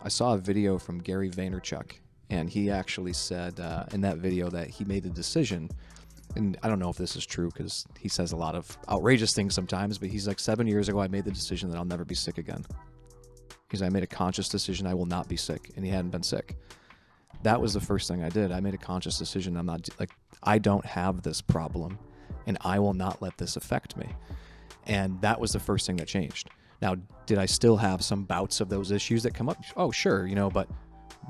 saw a video from Gary Vaynerchuk, and he actually said in that video that he made a decision, and I don't know if this is true because he says a lot of outrageous things sometimes, but he's like, 7 years ago, I made the decision that I'll never be sick again. Because I made a conscious decision I will not be sick, and he hadn't been sick. That was the first thing I did. I made a conscious decision. I don't have this problem, and I will not let this affect me. And that was the first thing that changed. Now, did I still have some bouts of those issues that come up? Oh, sure, but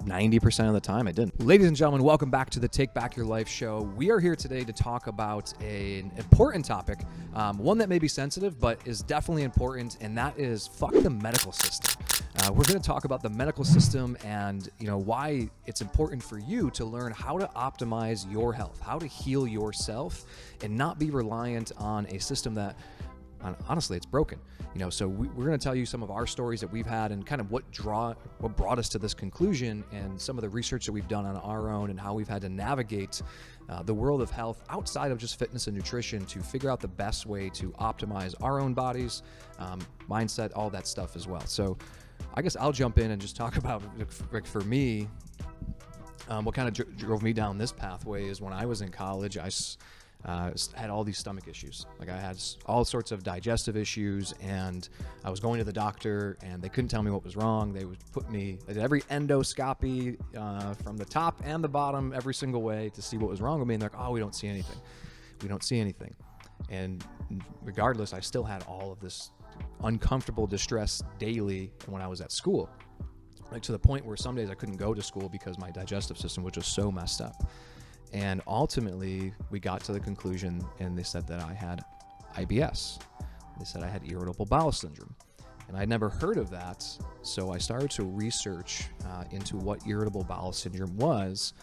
90% of the time I didn't. Ladies and gentlemen, welcome back to the Take Back Your Life show. We are here today to talk about an important topic, one that may be sensitive, but is definitely important, and that is fuck the medical system. We're going to talk about the medical system and why it's important for you to learn how to optimize your health, how to heal yourself, and not be reliant on a system that honestly, it's broken. So we're going to tell you some of our stories that we've had and kind of what brought us to this conclusion, and some of the research that we've done on our own and how we've had to navigate the world of health outside of just fitness and nutrition to figure out the best way to optimize our own bodies, mindset, all that stuff as well. So I guess I'll jump in and just talk about, for me, what kind of drove me down this pathway is when I was in college, I had all these stomach issues. Like, I had all sorts of digestive issues, and I was going to the doctor and they couldn't tell me what was wrong. They would put me at every endoscopy from the top and the bottom every single way to see what was wrong with me, and they're like, oh, we don't see anything. And regardless, I still had all of this uncomfortable distress daily when I was at school, like to the point where some days I couldn't go to school because my digestive system was just so messed up. And ultimately, we got to the conclusion, and they said that I had IBS. They said I had irritable bowel syndrome. And I'd never heard of that, so I started to research into what irritable bowel syndrome was,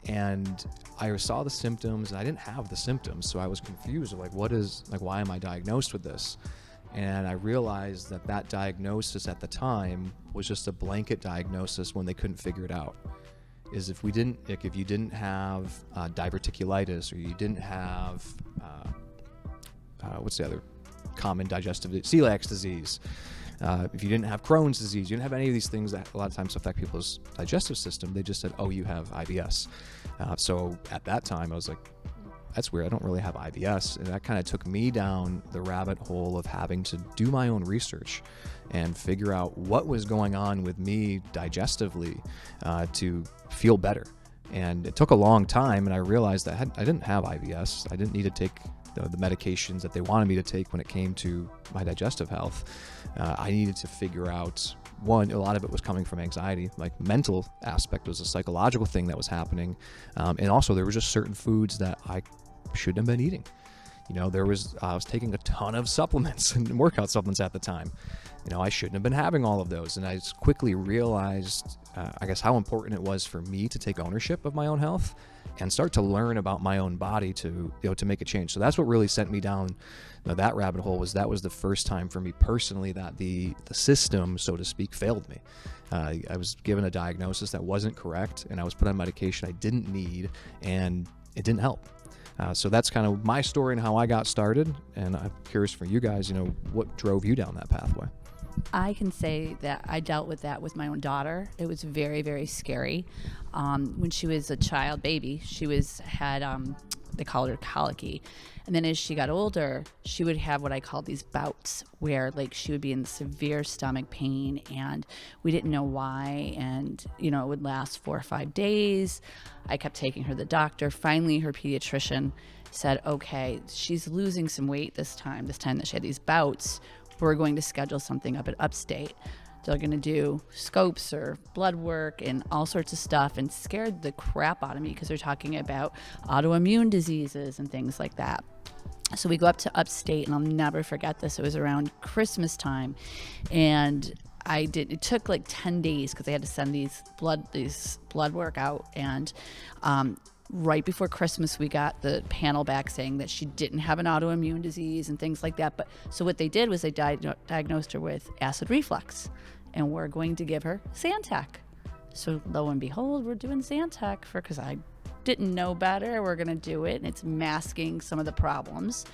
and I saw the symptoms, and I didn't have the symptoms, so I was confused of why am I diagnosed with this? And I realized that diagnosis at the time was just a blanket diagnosis when they couldn't figure it out. Is if you didn't have diverticulitis, or you didn't have what's the other common digestive celiac disease, if you didn't have Crohn's disease, you didn't have any of these things that a lot of times affect people's digestive system, they just said, oh, you have IBS. So at that time I was like, that's weird, I don't really have IBS. And that kind of took me down the rabbit hole of having to do my own research and figure out what was going on with me digestively to feel better. And it took a long time, and I realized that I didn't have IBS. I didn't need to take the medications that they wanted me to take when it came to my digestive health. I needed to figure out, one, a lot of it was coming from anxiety, like mental aspect was a psychological thing that was happening. And also there were just certain foods that I shouldn't have been eating. I was taking a ton of supplements and workout supplements at the time. I shouldn't have been having all of those. And I just quickly realized, how important it was for me to take ownership of my own health and start to learn about my own body to make a change. So that's what really sent me down that rabbit hole. That was the first time for me personally that the system, so to speak, failed me. I was given a diagnosis that wasn't correct, and I was put on medication I didn't need, and it didn't help. So that's kind of my story and how I got started. And I'm curious for you guys, what drove you down that pathway? I can say that I dealt with that with my own daughter. It was very, very scary. When she was a child baby, they called her colicky. And then as she got older, she would have what I call these bouts where she would be in severe stomach pain, and we didn't know why. And, it would last 4 or 5 days. I kept taking her to the doctor. Finally, her pediatrician said, okay, she's losing some weight this time that she had these bouts. We're going to schedule something up at Upstate. They're going to do scopes or blood work and all sorts of stuff, and scared the crap out of me because they're talking about autoimmune diseases and things like that. So we go up to Upstate, and I'll never forget this. It was around Christmas time, and it took 10 days because they had to send these blood work out, and right before Christmas, we got the panel back saying that she didn't have an autoimmune disease and things like that. But so what they did was they diagnosed her with acid reflux, and we're going to give her Zantac. So lo and behold, we're doing Zantac because I didn't know better. We're going to do it, and it's masking some of the problems.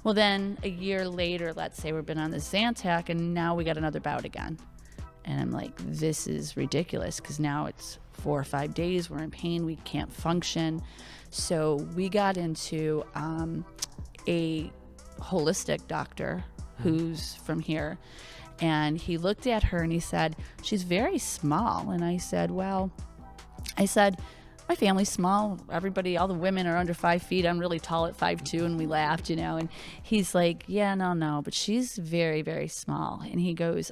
Well, then a year later, let's say we've been on the Zantac, and now we got another bout again. And I'm like, this is ridiculous, because now it's 4 or 5 days. We're in pain. We can't function. So we got into a holistic doctor who's from here. And he looked at her and he said, she's very small. And I said, my family's small. Everybody, all the women are under 5 feet. I'm really tall at 5'2", and we laughed, And he's like, yeah, no, but she's very, very small. And he goes,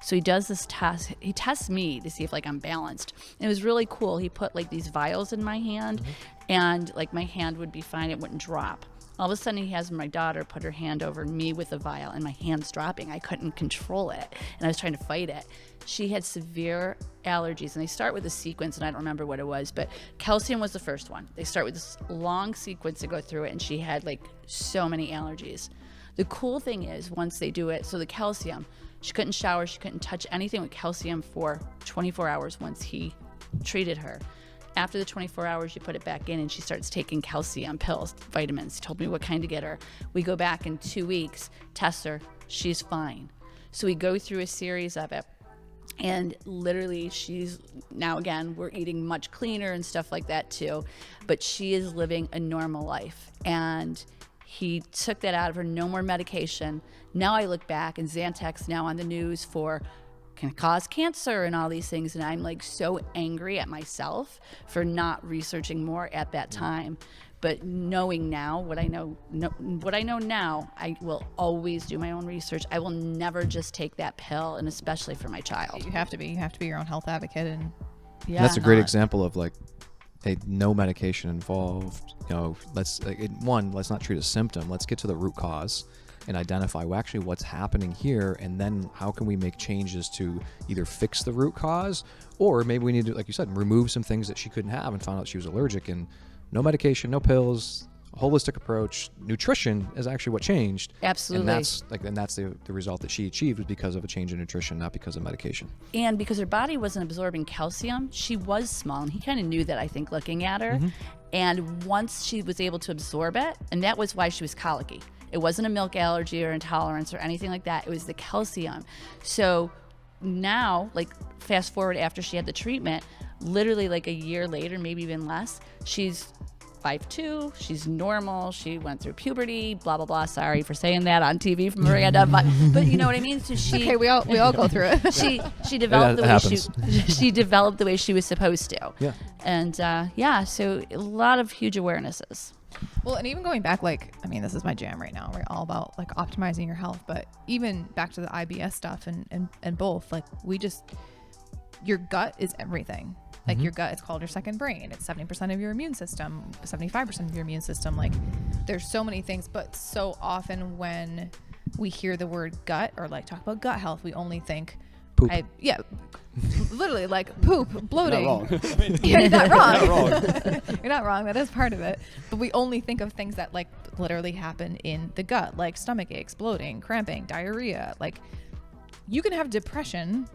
so he does this test. He tests me to see if I'm balanced. And it was really cool. He put these vials in my hand, and my hand would be fine. It wouldn't drop. All of a sudden, he has my daughter put her hand over me with a vial, and my hand's dropping. I couldn't control it, and I was trying to fight it. She had severe allergies, and they start with a sequence, and I don't remember what it was, but calcium was the first one. They start with this long sequence to go through it, and she had so many allergies. The cool thing is, once they do it, so the calcium, she couldn't shower, she couldn't touch anything with calcium for 24 hours once he treated her. After the 24 hours, you put it back in, and she starts taking calcium pills, vitamins. He told me what kind to get her. We go back in 2 weeks, test her, she's fine. So we go through a series of it, and literally she's, now again, we're eating much cleaner and stuff like that too, but she is living a normal life. And he took that out of her, no more medication. Now I look back, and Zantac now on the news can cause cancer and all these things, and I'm so angry at myself for not researching more at that time. But knowing now what I know now, I will always do my own research. I will never just take that pill, and especially for my child. You have to be your own health advocate, and that's a great example of no medication involved. Let's not treat a symptom. Let's get to the root cause and identify what's happening here, and then how can we make changes to either fix the root cause, or maybe we need to, like you said, remove some things that she couldn't have and found out she was allergic. And no medication, no pills, a holistic approach. Nutrition is actually what changed. Absolutely. And that's the result that she achieved, was because of a change in nutrition, not because of medication. And because her body wasn't absorbing calcium, she was small, and he kind of knew that, I think, looking at her. And once she was able to absorb it, and that was why she was colicky. It wasn't a milk allergy or intolerance or anything like that. It was the calcium. So now, fast forward after she had the treatment, literally a year later, maybe even less, she's 5'2", she's normal, she went through puberty, blah, blah, blah. Sorry for saying that on TV from Miranda, but you know what I mean? So she... Okay, we all go through it. She developed she developed the way she was supposed to. Yeah. And so a lot of huge awarenesses. Well, and even going back, this is my jam right now. We're all about optimizing your health, but even back to the IBS stuff and both, your gut is everything. Your gut is called your second brain. It's 70% of your immune system, 75% of your immune system. There's so many things, but so often when we hear the word gut or talk about gut health, we only think poop. Literally poop, bloating. You're not wrong. You're not wrong. You're not wrong. That is part of it. But we only think of things that literally happen in the gut, like stomach aches, bloating, cramping, diarrhea. You can have depression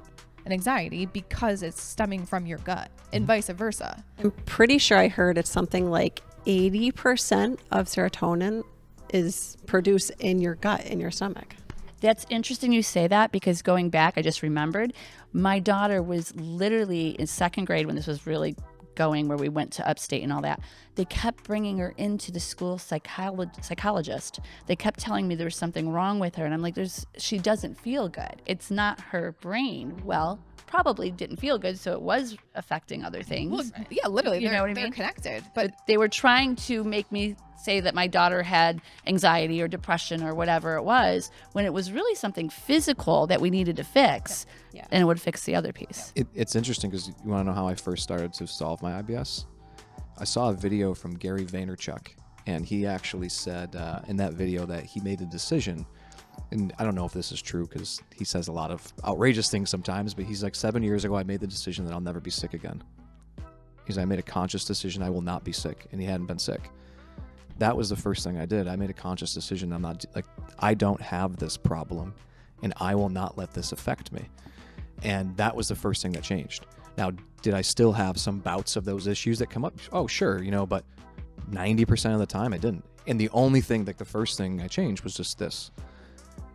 and anxiety because it's stemming from your gut, and vice versa. I'm pretty sure I heard it's something like 80% of serotonin is produced in your gut, in your stomach. That's interesting you say that, because going back, I just remembered my daughter was literally in second grade when this was really going, where we went to upstate and all that. They kept bringing her into the school psychologist. They kept telling me there was something wrong with her. And I'm like, she doesn't feel good. It's not her brain. Well, probably didn't feel good, so it was affecting other things. Well, yeah, literally. You know what I mean? They're connected. But they were trying to make me say that my daughter had anxiety or depression or whatever it was, when it was really something physical that we needed to fix, and it would fix the other piece. It's interesting, because you want to know how I first started to solve my IBS? I saw a video from Gary Vaynerchuk, and he actually said in that video that he made a decision, and I don't know if this is true because he says a lot of outrageous things sometimes, but he's 7 years ago I made the decision that I'll never be sick again. I made a conscious decision I will not be sick, and he hadn't been sick. That was the first thing I did. I made a conscious decision. I don't have this problem, and I will not let this affect me. And that was the first thing that changed. Now, did I still have some bouts of those issues that come up? Oh, sure, but 90% of the time I didn't. And the only thing, the first thing I changed was just this.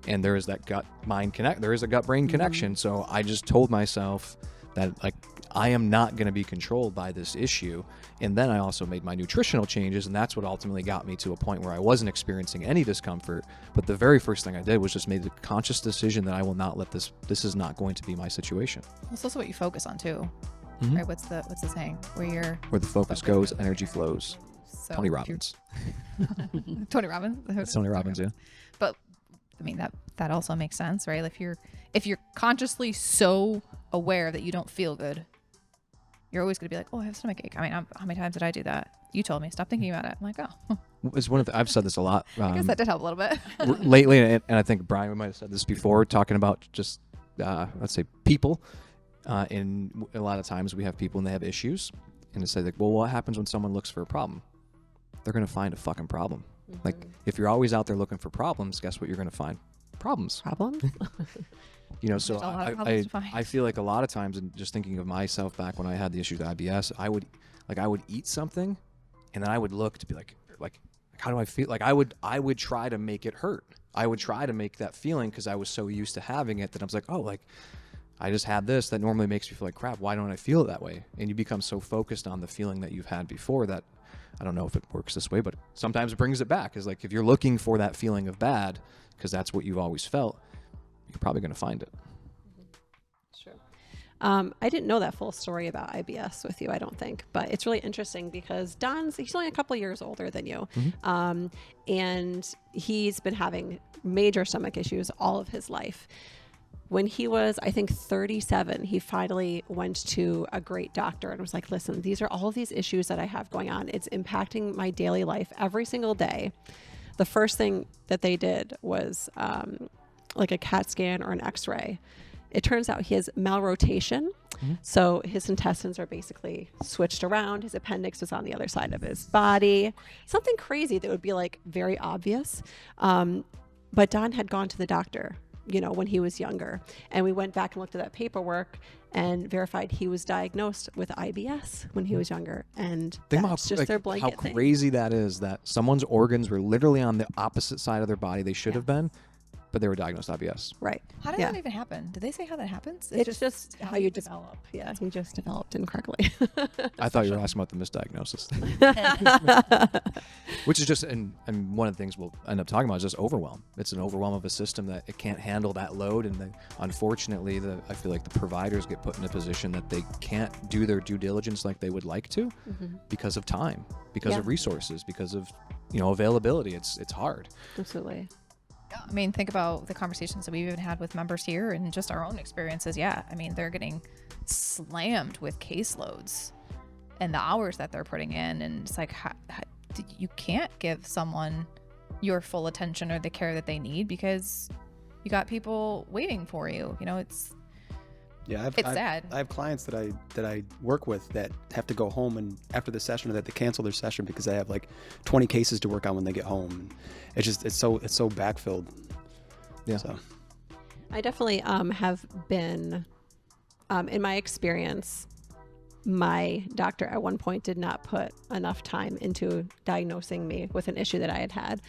and there is that there is a gut brain connection. So I just told myself that like I am not going to be controlled by this issue. And then I also made my nutritional changes, and that's what ultimately got me to a point where I wasn't experiencing any discomfort. But the very first thing I did was just made the conscious decision that I will not let this is not going to be my situation. It's also what you focus on too. Mhm. Right? What's the saying? Where the focus goes, energy flows. So Tony Robbins. Tony Robbins. That's Tony Robbins, yeah. But I mean that also makes sense, right? If you're consciously so aware that you don't feel good, you're always going to be like, oh, I have a stomachache. I mean, how many times did I do that? You told me, stop thinking about it. I'm like, oh. It's one of the, I've said this a lot. I guess that did help a little bit. Lately, and I think Brian might have said this before, talking about just, let's say, people. And a lot of times we have people and they have issues. And it's like, well, what happens when someone looks for a problem? They're going to find a fucking problem. Mm-hmm. Like, if you're always out there looking for problems, guess what you're going to find? Problems. Problems? You know, so There's a lot of problems to find. I feel like a lot of times, and just thinking of myself back when I had the issues with IBS, I would eat something, and then I would look to be like how do I feel? Like I would try to make it hurt. I would try to make that feeling because I was so used to having it that I was like, oh, like I just had this that normally makes me feel like crap. Why don't I feel that way? And you become so focused on the feeling that you've had before that I don't know if it works this way, but sometimes it brings it back. Is like if you're looking for that feeling of bad because that's what you've always felt, you're probably going to find it. Sure. I didn't know that full story about IBS with you, I don't think, but it's really interesting because he's only a couple years older than you. Mm-hmm. And he's been having major stomach issues all of his life. When he was, I think, 37, he finally went to a great doctor and was like, listen, these are all of these issues that I have going on. It's impacting my daily life every single day. The first thing that they did was like a CAT scan or an x-ray. It turns out he has malrotation. Mm-hmm. So his intestines are basically switched around. His appendix was on the other side of his body. Something crazy that would be like very obvious. But Don had gone to the doctor, you know, when he was younger. And we went back and looked at that paperwork and verified he was diagnosed with IBS when he was younger. And that's just their blanket how thing. Crazy that is, that someone's organs were literally on the opposite side of their body they should have been, but they were diagnosed IBS. Right. How did that even happen? Did they say how that happens? It's just how you develop. Yeah, he just developed incorrectly. I thought you were asking about the misdiagnosis. Which is just, and one of the things we'll end up talking about is just overwhelm. It's an overwhelm of a system that it can't handle that load. And then, unfortunately, I feel like the providers get put in a position that they can't do their due diligence like they would like to because of time, because of resources, because of, you know, availability. It's hard. Absolutely. I mean, think about the conversations that we've even had with members here and just our own experiences. Yeah. I mean, they're getting slammed with caseloads and the hours that they're putting in. And it's like, you can't give someone your full attention or the care that they need because you got people waiting for you. You know, it's sad. I have clients that I work with that have to go home and after the session, or that they cancel their session because they have like 20 cases to work on when they get home. It's so backfilled. Yeah. So I definitely have been, in my experience, my doctor at one point did not put enough time into diagnosing me with an issue that I had.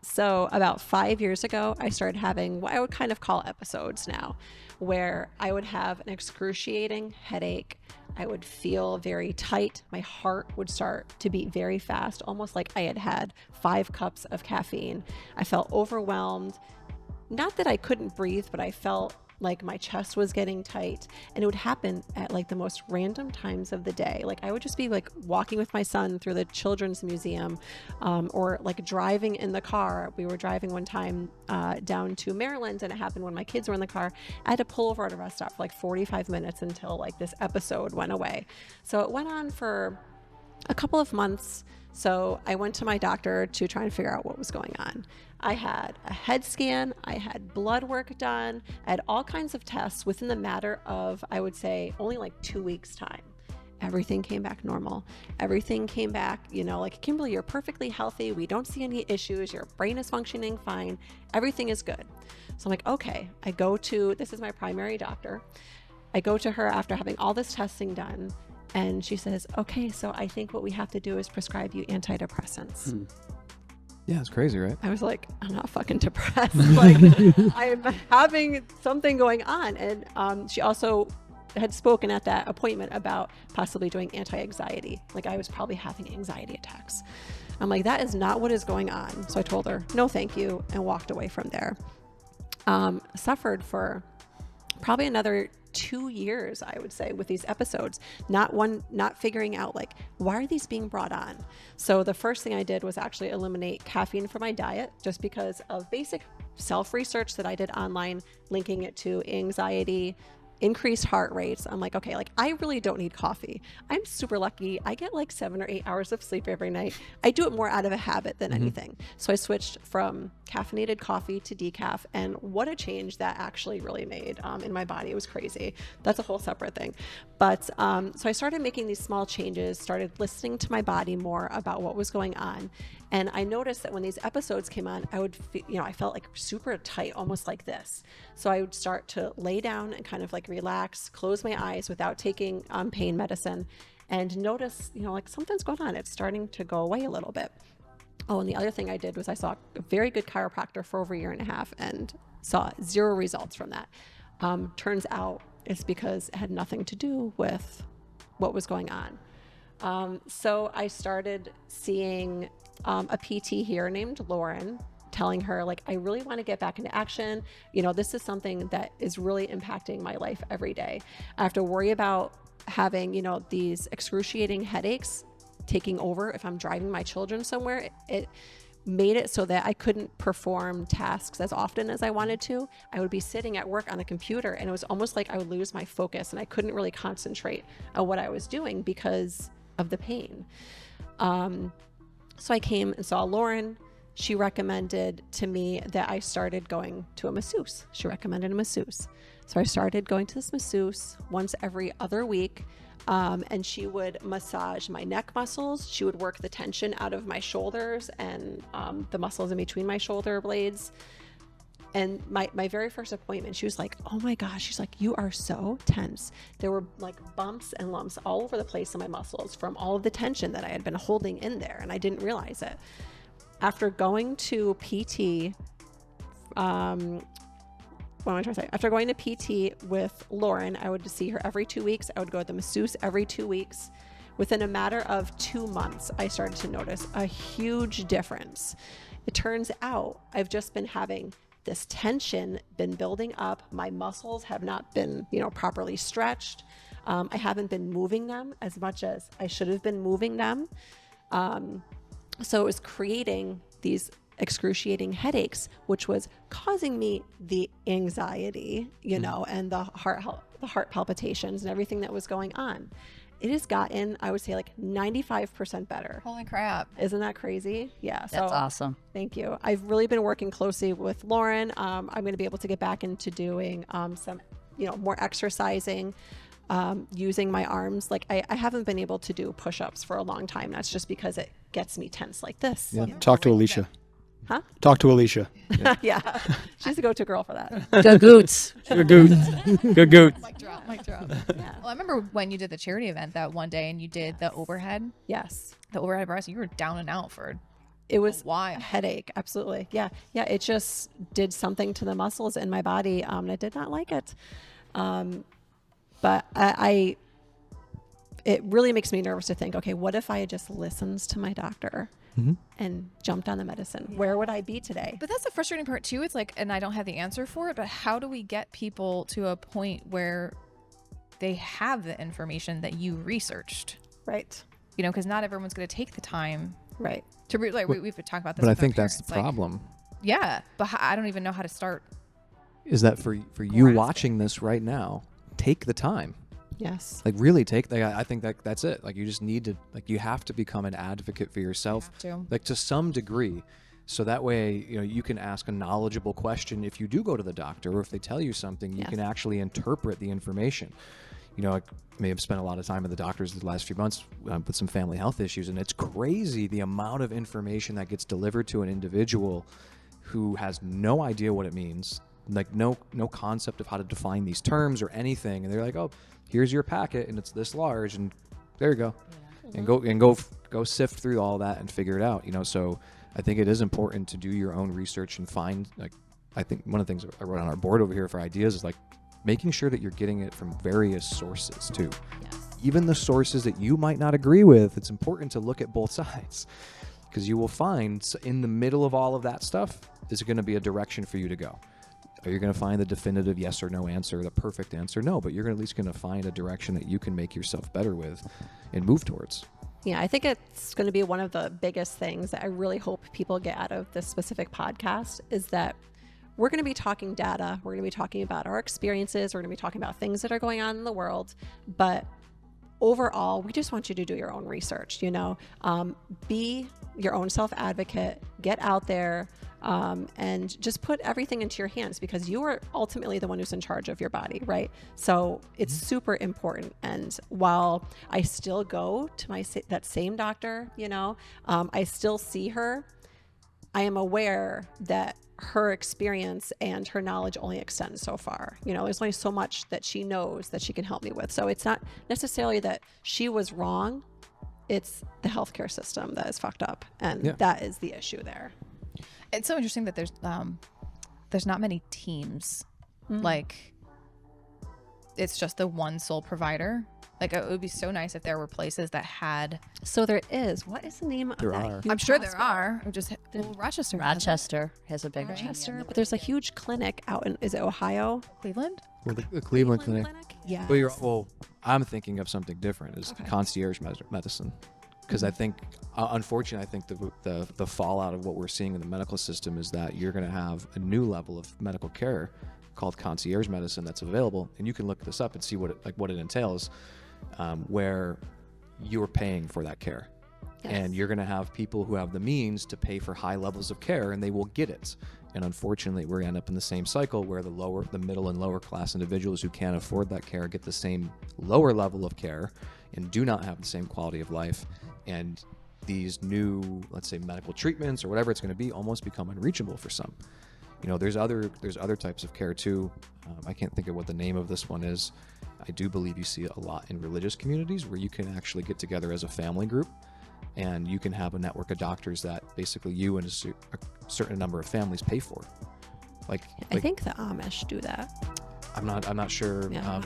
So about 5 years ago, I started having what I would kind of call episodes now, where I would have an excruciating headache. I would feel very tight. My heart would start to beat very fast, almost like I had 5 cups of caffeine. I felt overwhelmed. Not that I couldn't breathe, but I felt like my chest was getting tight, and it would happen at like the most random times of the day. Like I would just be like walking with my son through the children's museum, or like driving in the car. We were driving one time down to Maryland, and it happened when my kids were in the car. I had to pull over at a rest stop for like 45 minutes until like this episode went away. So it went on for a couple of months. So I went to my doctor to try and figure out what was going on. I had a head scan, I had blood work done, I had all kinds of tests within the matter of, I would say, only like 2 weeks time. Everything came back normal. Everything came back, you know, like, Kimberly, you're perfectly healthy. We don't see any issues. Your brain is functioning fine. Everything is good. So I'm like, okay, this is my primary doctor. I go to her after having all this testing done. And she says, okay, so I think what we have to do is prescribe you antidepressants. Yeah, it's crazy, right? I was like, I'm not fucking depressed. Like, I'm having something going on. And she also had spoken at that appointment about possibly doing anti-anxiety. Like, I was probably having anxiety attacks. I'm like, that is not what is going on. So I told her, no, thank you, and walked away from there. Suffered for probably another 2 years, I would say, with these episodes, not figuring out, like, why are these being brought on? So the first thing I did was actually eliminate caffeine from my diet, just because of basic self-research that I did online, linking it to anxiety, increased heart rates. I'm like, okay, like, I really don't need coffee. I'm super lucky. I get like 7 or 8 hours of sleep every night. I do it more out of a habit than anything. So I switched from caffeinated coffee to decaf, and what a change that actually really made in my body. It was crazy. That's a whole separate thing. But so I started making these small changes, started listening to my body more about what was going on. And I noticed that when these episodes came on, I would, I felt like super tight, almost like this. So I would start to lay down and kind of like relax, close my eyes without taking pain medicine, and notice, like, something's going on. It's starting to go away a little bit. Oh, and the other thing I did was I saw a very good chiropractor for over 1.5 years and saw 0 results from that. Turns out it's because it had nothing to do with what was going on. So I started seeing a PT here named Lauren, telling her, like, I really want to get back into action. This is something that is really impacting my life every day. I have to worry about having, these excruciating headaches taking over if I'm driving my children somewhere. It made it so that I couldn't perform tasks as often as I wanted to. I would be sitting at work on a computer, and it was almost like I would lose my focus, and I couldn't really concentrate on what I was doing because of the pain. So I came and saw Lauren. She recommended to me that I started going to a masseuse. She recommended a masseuse. So I started going to this masseuse once every other week. And she would massage my neck muscles. She would work the tension out of my shoulders and the muscles in between my shoulder blades. And my very first appointment, she was like, oh my gosh, she's like, you are so tense. There were like bumps and lumps all over the place in my muscles from all of the tension that I had been holding in there, and I didn't realize it. After going to PT, what am I trying to say? After going to PT with Lauren, I would see her every 2 weeks. I would go to the masseuse every 2 weeks. Within a matter of 2 months, I started to notice a huge difference. It turns out I've just been having this tension been building up. My muscles have not been, properly stretched. I haven't been moving them as much as I should have been moving them. So it was creating these excruciating headaches, which was causing me the anxiety, and the heart palpitations and everything that was going on. It has gotten, I would say, like 95% better. Holy crap. Isn't that crazy? Yeah. That's awesome. Thank you. I've really been working closely with Lauren. I'm going to be able to get back into doing some, more exercising, using my arms. Like I haven't been able to do push-ups for a long time. That's just because it gets me tense like this. Yeah. Talk to Alicia. Huh? Talk to Alicia. Yeah. She's the go-to girl for that. Go Goots. Good goot. Good goot. Mic drop. Yeah. Well, I remember when you did the charity event that one day and you did the overhead Yes. press. You were down and out for It was why? a headache. Absolutely. Yeah. Yeah. It just did something to the muscles in my body. And I did not like it. But it really makes me nervous to think, okay, what if I had just listened to my doctor and jumped on the medicine? Where would I be today? But that's the frustrating part too. It's like, and I don't have the answer for it, but how do we get people to a point where they have the information that you researched? Right. Because not everyone's going to take the time Right. to we've talked about this. But I with our think that's the parents. Like, problem. yeah, but I don't even know how to start. Is that for you Grasping. watching this right now, take the time. Yes. Like really take I think that's it. Like you just need to, like, you have to become an advocate for yourself, like to some degree. So that way, you can ask a knowledgeable question if you do go to the doctor, or if they tell you something, you can actually interpret the information. I may have spent a lot of time at the doctors the last few months with some family health issues, and it's crazy the amount of information that gets delivered to an individual who has no idea what it means, like no concept of how to define these terms or anything, and they're like, oh, here's your packet and it's this large, and there you go. And go sift through all that and figure it out. So I think it is important to do your own research and find, like, I think one of the things I wrote on our board over here for ideas is like making sure that you're getting it from various sources too. Yes. Even the sources that you might not agree with, it's important to look at both sides, because you will find in the middle of all of that stuff is going to be a direction for you to go. Are you going to find the definitive yes or no answer, the perfect answer? No, but you're at least going to find a direction that you can make yourself better with and move towards. Yeah, I think it's going to be one of the biggest things that I really hope people get out of this specific podcast is that we're going to be talking data. We're going to be talking about our experiences. We're going to be talking about things that are going on in the world. But overall, we just want you to do your own research, be your own self-advocate, get out there, and just put everything into your hands, because you are ultimately the one who's in charge of your body, right? So it's super important. And while I still go to that same doctor, I still see her, I am aware that her experience and her knowledge only extends so far. There's only so much that she knows that she can help me with. So it's not necessarily that she was wrong. It's the healthcare system that is fucked up. And that is the issue there. It's so interesting that there's not many teams. Like, it's just the one sole provider. Like, it would be so nice if there were places that had. So there is. What is the name of that? huge I'm sure there hospital? are. Rochester. Rochester has a big Rochester, but there's a huge clinic out in, is it Ohio? Cleveland? Well, the Cleveland Clinic. Yeah. Well, I'm thinking of something different. Is concierge medicine, because I think, unfortunately, I think the fallout of what we're seeing in the medical system is that you're going to have a new level of medical care called concierge medicine that's available, and you can look this up and see what it entails, where you're paying for that care. Yes. And you're going to have people who have the means to pay for high levels of care, and they will get it. And unfortunately, we end up in the same cycle where the middle and lower class individuals who can't afford that care get the same lower level of care and do not have the same quality of life. And these new, let's say, medical treatments or whatever it's going to be almost become unreachable for some. There's other types of care too. I can't think of what the name of this one is. I do believe you see it a lot in religious communities where you can actually get together as a family group, and you can have a network of doctors that basically you and a certain number of families pay for. Like I think the Amish do that. I'm not sure. Yeah,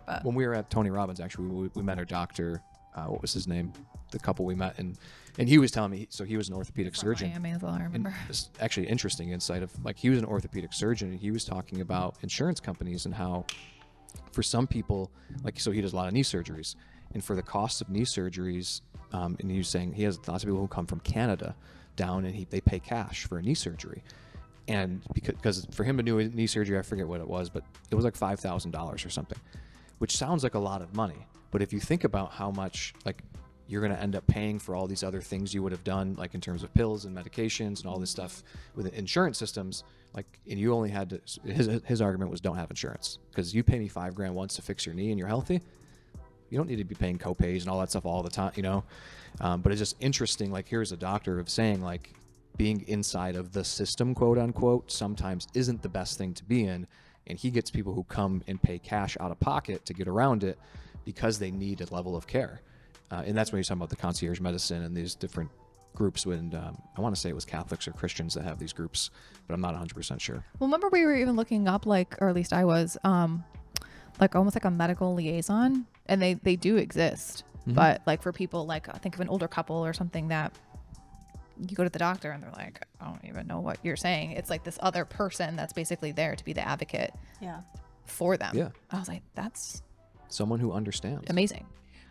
but when we were at Tony Robbins, actually, we met our doctor. What was his name? The couple we met, and he was telling me. So he was an orthopedic surgeon. Miami as well, I remember. It's actually interesting insight of, like, he was an orthopedic surgeon, and he was talking about insurance companies and how, for some people, like, so he does a lot of knee surgeries, and for the cost of knee surgeries, and he was saying he has lots of people who come from Canada down, and they pay cash for a knee surgery. And because for him to do a knee surgery, I forget what it was, but it was like $5,000 or something, which sounds like a lot of money. But if you think about how much, like, you're going to end up paying for all these other things you would have done, like in terms of pills and medications and all this stuff with insurance systems, like, and you only had to, his argument was don't have insurance, because you pay me $5,000 once to fix your knee and you're healthy. You don't need to be paying copays and all that stuff all the time, but it's just interesting. Like, here's a doctor of saying, like, being inside of the system, quote unquote, sometimes isn't the best thing to be in. And he gets people who come and pay cash out of pocket to get around it because they need a level of care. And that's when you're talking about the concierge medicine and these different groups. When I want to say it was Catholics or Christians that have these groups, but I'm not 100% sure. Well, remember we were even looking up, like, or at least I was, like almost like a medical liaison, and they do exist. Mm-hmm. But like for people, like, I think of an older couple or something that you go to the doctor and they're like, I don't even know what you're saying. It's like this other person that's basically there to be the advocate for them. Yeah. I was like, that's someone who understands. Amazing.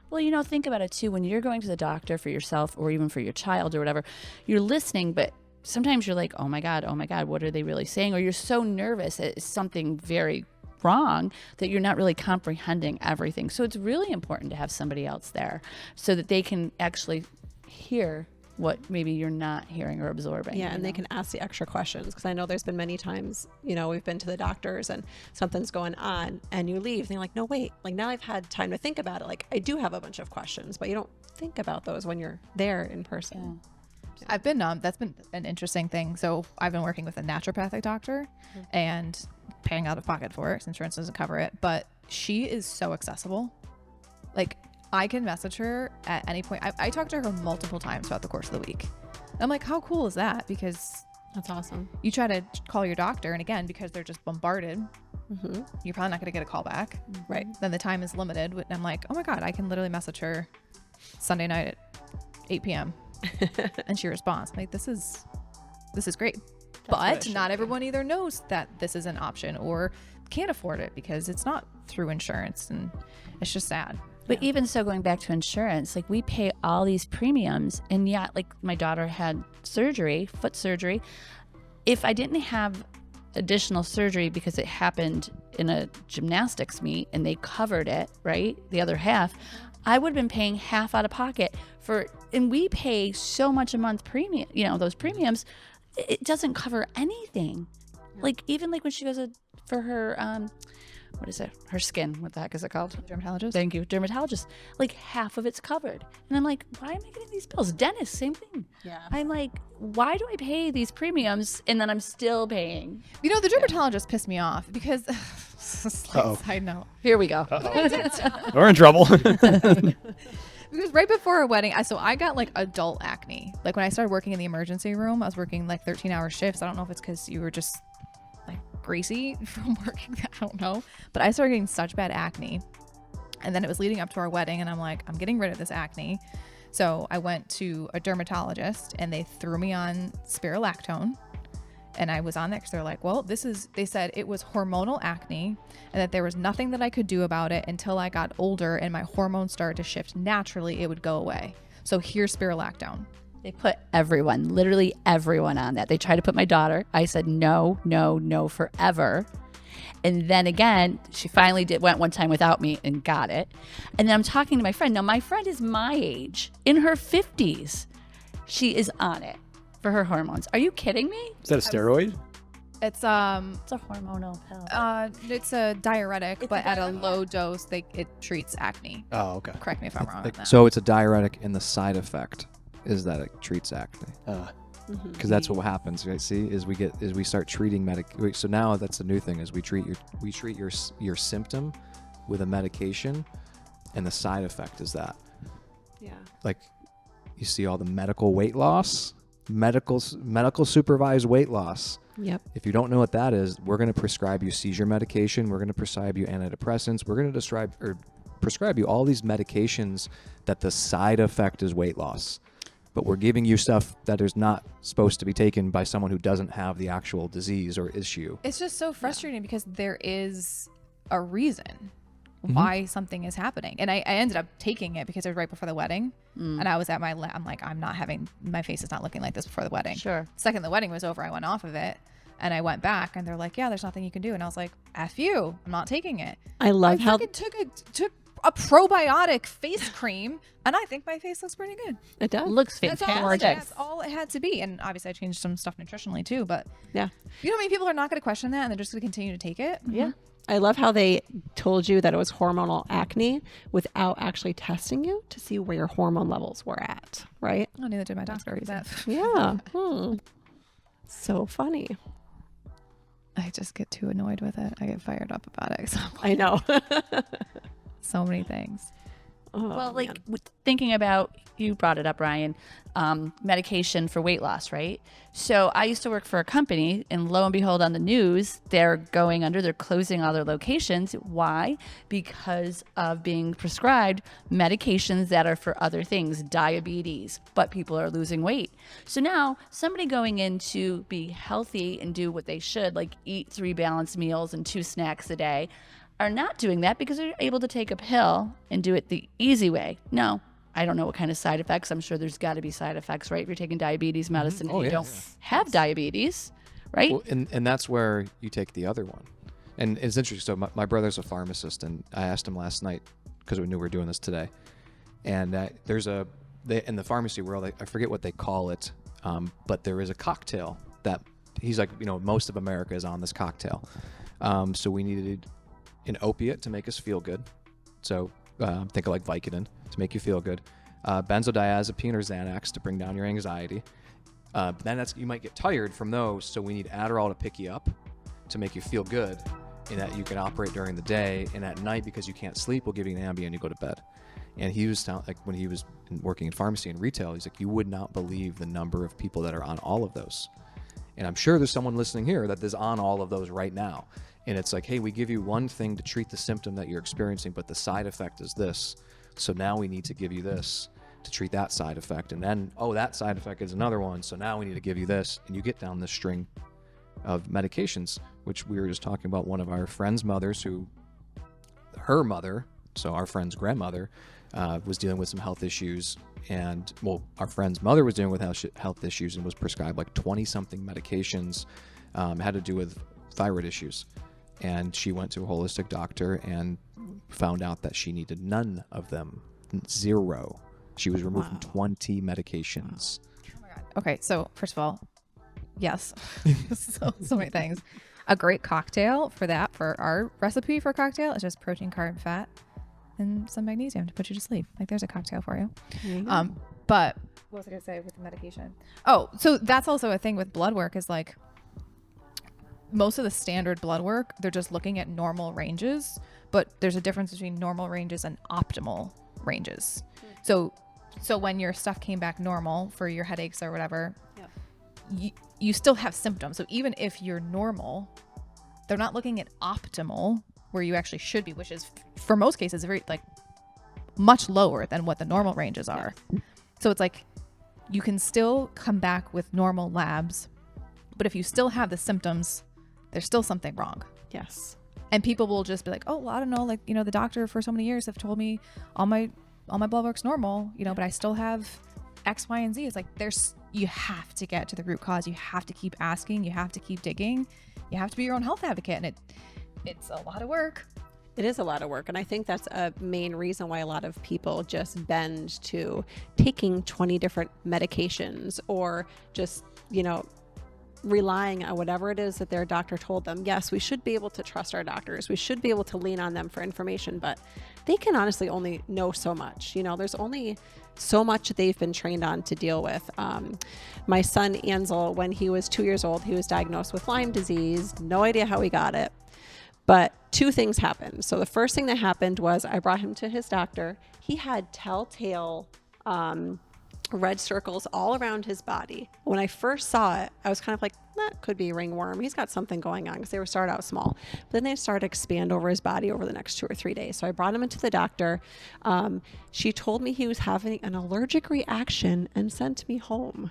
Well, think about it too. When you're going to the doctor for yourself or even for your child or whatever, you're listening, but sometimes you're like, oh my God, what are they really saying? Or you're so nervous that it's something very wrong that you're not really comprehending everything. So it's really important to have somebody else there so that they can actually hear what maybe you're not hearing or absorbing. Yeah, and they can ask the extra questions, because I know there's been many times, we've been to the doctors and something's going on and you leave and you're like, no, wait, like, now I've had time to think about it. Like, I do have a bunch of questions, but you don't think about those when you're there in person. Yeah. I've been, that's been an interesting thing. So I've been working with a naturopathic doctor and paying out of pocket for it since insurance doesn't cover it, but she is so accessible. Like, I can message her at any point. I talked to her multiple times throughout the course of the week. I'm like, how cool is that? Because That's awesome. you try to call your doctor, and again, because they're just bombarded, Mm-hmm. you're probably not going to get a call back. Right. Then the time is limited. And I'm like, oh my God, I can literally message her Sunday night at 8 p.m. and she responds. I'm like, this is great. But not everyone either knows that this is an option or can't afford it because it's not through insurance, and it's just sad. But even so, going back to insurance, like we pay all these premiums, and yet, like my daughter had surgery, foot surgery. If I didn't have additional surgery because it happened in a gymnastics meet and they covered it, right, the other half, I would have been paying half out of pocket for, and we pay so much a month premium, you know, those premiums, it doesn't cover anything. Like even like when she goes for her, what is it? Her skin. What the heck is it called? Dermatologist. Thank you. Dermatologist. Like half of it's covered. And I'm like, why am I getting these bills? Dentist, same thing. Yeah. I'm like, why do I pay these premiums and then I'm still paying? You know, the dermatologist pissed me off because, side note. Here we go. We're in trouble. Because right before our wedding, I got like adult acne. Like when I started working in the emergency room, I was working like 13-hour shifts. I don't know if it's because you were just like greasy from working. I don't know. But I started getting such bad acne. And then it was leading up to our wedding. And I'm like, I'm getting rid of this acne. So I went to a dermatologist and they threw me on spirulactone. And I was on that because they're like, well, they said it was hormonal acne and that there was nothing that I could do about it until I got older and my hormones started to shift naturally, it would go away. So here's spirulactone. They put everyone, literally everyone on that. They tried to put my daughter. I said, no, forever. And then again, she finally went one time without me and got it. And then I'm talking to my friend. Now, my friend is my age, in her 50s. She is on it for her hormones. Are you kidding me? Is that a steroid? It's It's a hormonal pill. it's a diuretic, It's but a at a diuretic. low dose, it treats acne. Oh, okay. Correct me if I'm wrong on that. So it's a diuretic, and the side effect is that it treats acne. Because that's what happens, right? See, is we start treating So now that's the new thing: is we treat your symptom with a medication, and the side effect is that, Yeah. like, you see all the medical weight loss, medical supervised weight loss. Yep. If you don't know what that is, we're going to prescribe you seizure medication. We're going to prescribe you antidepressants. We're going to prescribe you all these medications that the side effect is weight loss. But we're giving you stuff that is not supposed to be taken by someone who doesn't have the actual disease or issue. It's just so frustrating because there is a reason why something is happening. And I ended up taking it because it was right before the wedding. And I was at I'm like, my face is not looking like this before the wedding. Sure. Second the wedding was over, I went off of it. And I went back and they're like, yeah, there's nothing you can do. And I was like, F you, I'm not taking it. I love I how fucking took a probiotic face cream and I think my face looks pretty good. it does. Looks That's fantastic. all it had to be. And obviously I changed some stuff nutritionally too, but Yeah. you know how many people are not going to question that and they're just going to continue to take it? Yeah. I love how they told you that it was hormonal acne without actually testing you to see where your hormone levels were at, right? Oh, neither did my doctor. That. Yeah. So funny. I just get too annoyed with it. I get fired up about it. I know. So many things. Oh, Well, like man. thinking about, you brought it up, Ryan, medication for weight loss, right? So I used to work for a company, and lo and behold, on the news, they're closing all their locations. Why? Because of being prescribed medications that are for other things, diabetes, but people are losing weight. So now somebody going in to be healthy and do what they should, like eat 3 balanced meals and 2 snacks a day, are not doing that because they're able to take a pill and do it the easy way. No, I don't know what kind of side effects. I'm sure there's got to be side effects, right? If you're taking diabetes medicine and you don't have diabetes, right? Well, and that's where you take the other one. And it's interesting. So my brother's a pharmacist, and I asked him last night because we knew we were doing this today. And in the pharmacy world, I forget what they call it, but there is a cocktail that he's like, most of America is on this cocktail. So we needed an opiate to make us feel good. So think of like Vicodin to make you feel good. Benzodiazepine or Xanax to bring down your anxiety. But then you might get tired from those, so we need Adderall to pick you up to make you feel good. and that you can operate during the day, and at night, because you can't sleep, we'll give you an Ambien and you go to bed. And he was like, when he was working in pharmacy and retail, he's like, you would not believe the number of people that are on all of those. And I'm sure there's someone listening here that is on all of those right now. And it's like, hey, we give you one thing to treat the symptom that you're experiencing, but the side effect is this. So now we need to give you this to treat that side effect. And then, oh, that side effect is another one. So now we need to give you this. And you get down this string of medications, which we were just talking about one of our friends' mothers who, her mother, so our friend's grandmother, was dealing with some health issues. And, well, our friend's mother was dealing with health issues and was prescribed like 20-something medications, had to do with thyroid issues. And she went to a holistic doctor and found out that she needed none of them. 0. She was removed from 20 medications. Oh my God. Okay, so first of all, yes. so many things. A great cocktail for that, for our recipe for cocktail, is just protein, carb, fat, and some magnesium to put you to sleep. Like, there's a cocktail for you. But what was I going to say with the medication? Oh, so that's also a thing with blood work, is like, most of the standard blood work, they're just looking at normal ranges, but there's a difference between normal ranges and optimal ranges. So when your stuff came back normal for your headaches or whatever, you still have symptoms. So even if you're normal, they're not looking at optimal where you actually should be, which is for most cases very, like, much lower than what the normal ranges are. So it's like, you can still come back with normal labs, but if you still have the symptoms, there's still something wrong. Yes. And people will just be like, oh, well, I don't know, like, you know, the doctor for so many years have told me all my blood work's normal, you know, but I still have X, Y, and Z. It's like, you have to get to the root cause. You have to keep asking. You have to keep digging. You have to be your own health advocate. And it's a lot of work. It is a lot of work. And I think that's a main reason why a lot of people just bend to taking 20 different medications, or just, you know, relying on whatever it is that their doctor told them. Yes, we should be able to trust our doctors. We should be able to lean on them for information, but they can honestly only know so much. You know, there's only so much they've been trained on to deal with. My son Ansel, when he was 2 years old, he was diagnosed with Lyme disease. No idea how he got it, but 2 things happened. So the first thing that happened was I brought him to his doctor. He had telltale red circles all around his body. When I first saw it, I was kind of like, that could be ringworm. He's got something going on, because they were started out small. But then they started to expand over his body over the next 2 or 3 days. So I brought him into the doctor. She told me he was having an allergic reaction and sent me home.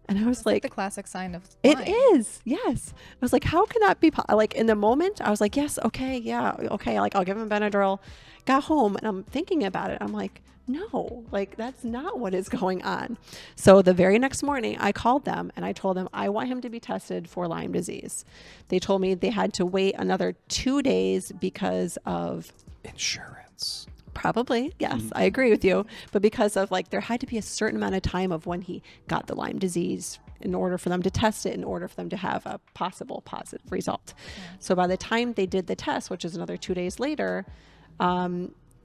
And I was That's like, the classic sign of Lyme. Lyme. It is. Yes. I was like, how can that be? Like, in the moment, I was like, yes. Okay. Yeah. Okay. Like, I'll give him Benadryl. Got home and I'm thinking about it. I'm like, no, like, that's not what is going on. So the very next morning I called them and I told them I want him to be tested for Lyme disease. They told me they had to wait another 2 days because of Insurance. Probably. Yes, I agree with you. But because of, like, there had to be a certain amount of time of when he got the Lyme disease in order for them to test it, in order for them to have a possible positive result. So by the time they did the test, which is another 2 days later,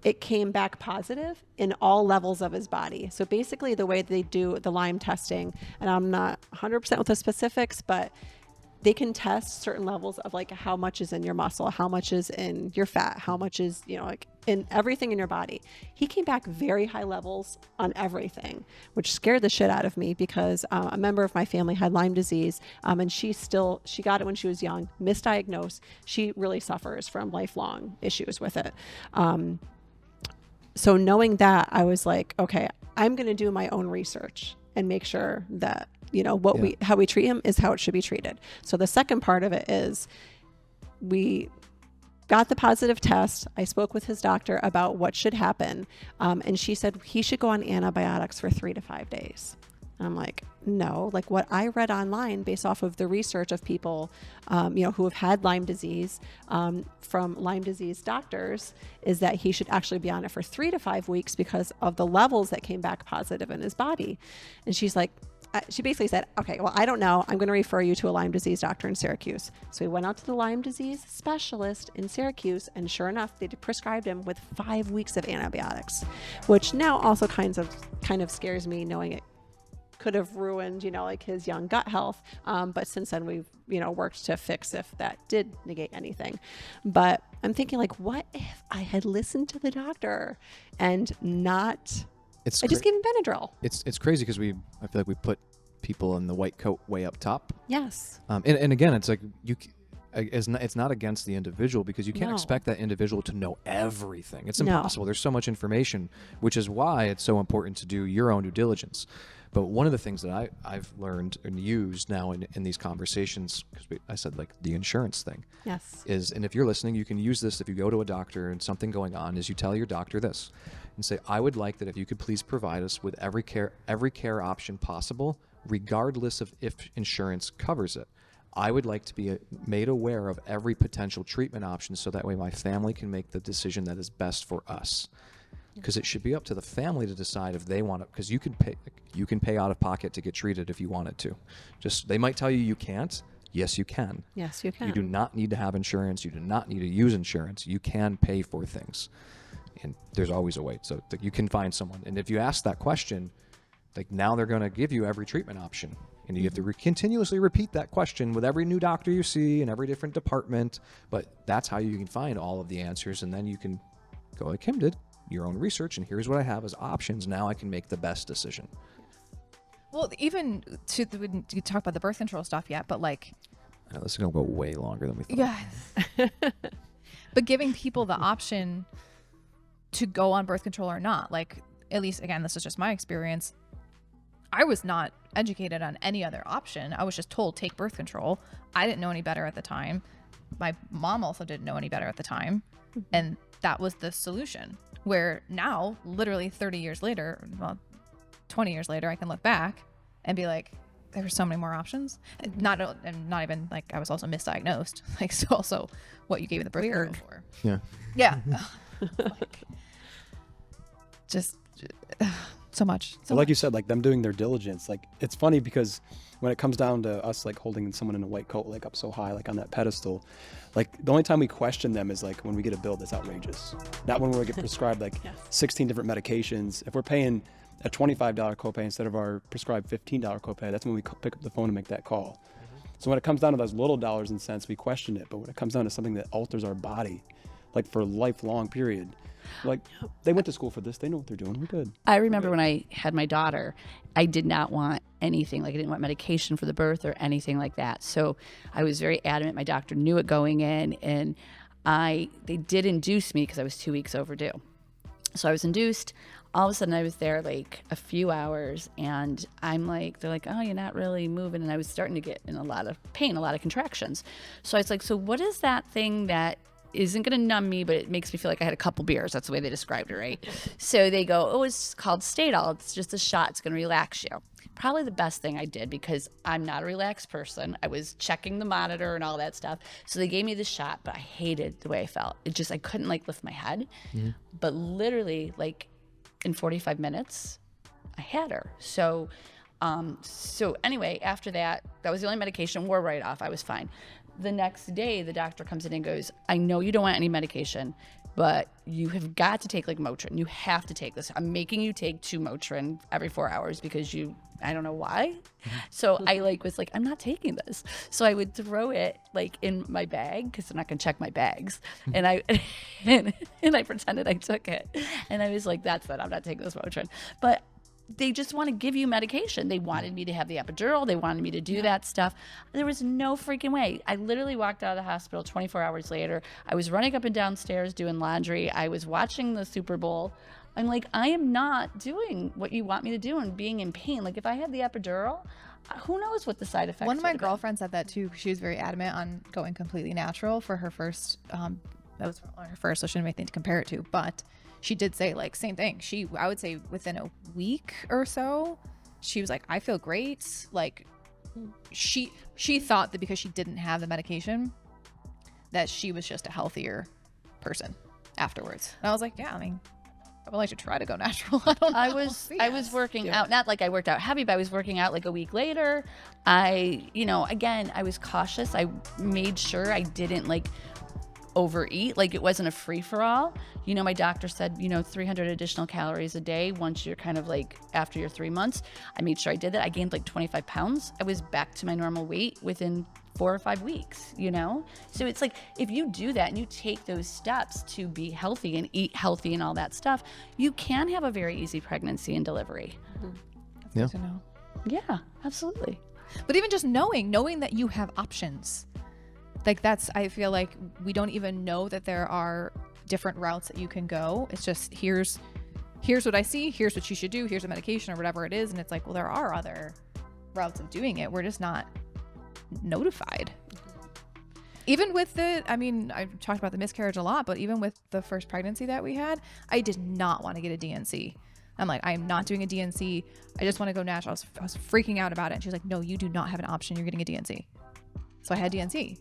it came back positive in all levels of his body. So basically the way they do the Lyme testing, and I'm not 100% with the specifics, but they can test certain levels of, like, how much is in your muscle, how much is in your fat, how much is, you know, like, in everything in your body. He came back very high levels on everything, which scared the shit out of me, because a member of my family had Lyme disease, and she got it when she was young, misdiagnosed. She really suffers from lifelong issues with it. So knowing that, I was like, okay, I'm going to do my own research and make sure that, you know, how we treat him is how it should be treated. So the second part of it is, we got the positive test. I spoke with his doctor about what should happen. And she said he should go on antibiotics for 3 to 5 days. I'm like, no, like, what I read online based off of the research of people, you know, who have had Lyme disease, from Lyme disease doctors, is that he should actually be on it for 3 to 5 weeks because of the levels that came back positive in his body. And she's like, she basically said, okay, well, I don't know. I'm going to refer you to a Lyme disease doctor in Syracuse. So we went out to the Lyme disease specialist in Syracuse, and sure enough, they prescribed him with 5 weeks of antibiotics, which now also kind of scares me, knowing it could have ruined, like his young gut health. But since then we've, worked to fix if that did negate anything. But I'm thinking, like, what if I had listened to the doctor and not, I just gave him Benadryl. It's crazy because I feel like we put people in the white coat way up top. Yes. And again, it's like it's not against the individual, because you can't No. expect that individual to know everything. It's impossible. There's so much information, which is why it's so important to do your own due diligence. But one of the things that I've learned and used now in these conversations, because I said, like, the insurance thing, Yes. is, and if you're listening, you can use this if you go to a doctor and something going on, is you tell your doctor this and say, I would like that if you could please provide us with every care option possible, regardless of if insurance covers it. I would like to be made aware of every potential treatment option, so that way my family can make the decision that is best for us. Because it should be up to the family to decide if they want to, because you can pay out of pocket to get treated if you wanted to. Just, they might tell you can't. Yes, you can. Yes, you can. You do not need to have insurance. You do not need to use insurance. You can pay for things. And there's always a way. So you can find someone. And if you ask that question, like, now they're going to give you every treatment option. And you have to continuously repeat that question with every new doctor you see in every different department. But that's how you can find all of the answers. And then you can go, like Kim did, your own research, and here's what I have as options. Now I can make the best decision. Well, even we didn't talk about the birth control stuff yet, but like, I know this is going to go way longer than we thought. yeah. But giving people the option to go on birth control or not, like, at least, again, this is just my experience. I was not educated on any other option. I was just told, take birth control. I didn't know any better at the time. My mom also didn't know any better at the time. And that was the solution. Where now, literally 30 years later, well, 20 years later, I can look back and be like, there were so many more options. And not even, like, I was also misdiagnosed. Like, so also what you gave me the birth control for. Yeah. Yeah. Like, just so much. So like you said, like, them doing their diligence, like, it's funny because when it comes down to us, like, holding someone in a white coat, like, up so high, like, on that pedestal, like, the only time we question them is, like, when we get a bill that's outrageous. Not when we get prescribed, like, 16 different medications. If we're paying a $25 copay instead of our prescribed $15 copay, that's when we pick up the phone and make that call. So when it comes down to those little dollars and cents, we question it. But when it comes down to something that alters our body, like, for a lifelong period, like, they went to school for this, they know what they're doing, we're good. I remember when I had my daughter, I did not want anything, like, I didn't want medication for the birth or anything like that. So I was very adamant. My doctor knew it going in, and they did induce me because I was 2 weeks overdue. So I was induced. All of a sudden I was there like a few hours, and I'm like, they're like, oh, you're not really moving. And I was starting to get in a lot of pain, a lot of contractions. So I was like, so what is that thing that isn't going to numb me, but it makes me feel like I had a couple beers? That's the way they described it, right? So they go, oh, it's called Stadol. It's just a shot. It's going to relax you. Probably the best thing I did, because I'm not a relaxed person. I was checking the monitor and all that stuff. So they gave me the shot, but I hated the way I felt. I couldn't, like, lift my head. Mm-hmm. But literally, like, in 45 minutes, I had her. So anyway, after that was the only medication, wore right off. I was fine. The next day, the doctor comes in and goes, I know you don't want any medication, but you have got to take, like, Motrin. You have to take this. I'm making you take 2 Motrin every 4 hours because I don't know why. So I, like, was like, I'm not taking this. So I would throw it, like, in my bag, because I'm not going to check my bags. And I pretended I took it. And I was like, that's it. I'm not taking this Motrin. But they just want to give you medication. They wanted me to have the epidural. They wanted me to do that stuff. There was no freaking way. I literally walked out of the hospital 24 hours later. I was running up and downstairs doing laundry. I was watching the Super Bowl. I'm like, I am not doing what you want me to do and being in pain. Like, if I had the epidural, who knows what the side effects. One of my girlfriends said that too. She was very adamant on going completely natural for her first. That was her first, so she didn't have anything to compare it to. But she did say, like, same thing. I would say within a week or so, she was like, I feel great. Like, she thought that because she didn't have the medication, that she was just a healthier person afterwards. And I was like, yeah, I mean, I would like to try to go natural. I don't know. I was working out, not like I worked out heavy, but I was working out like a week later. I was cautious. I made sure I didn't, like, overeat. Like it wasn't a free for all. You know, my doctor said, 300 additional calories a day once you're kind of like after your 3 months. I made sure I did that. I gained like 25 pounds. I was back to my normal weight within 4 or 5 weeks, So it's like, if you do that and you take those steps to be healthy and eat healthy and all that stuff, you can have a very easy pregnancy and delivery. Yeah. To know. Yeah, absolutely. But even just knowing that you have options, like I feel like we don't even know that there are different routes that you can go. It's just, here's what I see, here's what you should do, here's a medication or whatever it is. And it's like, well, there are other routes of doing it. We're just not notified. Even with I've talked about the miscarriage a lot, but even with the first pregnancy that we had, I did not want to get a DNC. I'm like, I am not doing a DNC. I just want to go natural. I was freaking out about it. And she's like, no, you do not have an option. You're getting a DNC. So I had DNC.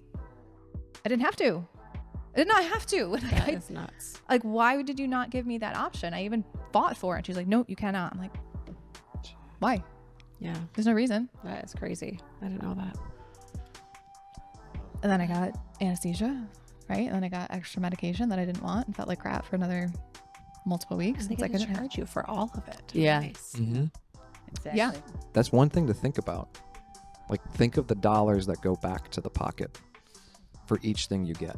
I didn't have to. I did not have to. That is nuts. Like, why did you not give me that option? I even fought for it. And she's like, no, you cannot. I'm like, why? Yeah, There's no reason. that is crazy. I didn't know that. And then I got anesthesia, right? And then I got extra medication that I didn't want and felt like crap for another multiple weeks. They It's like, can I didn't have- charge you for all of it. Yeah. Nice. Exactly. Yeah. That's one thing to think about. Like, think of the dollars that go back to the pocket for each thing you get.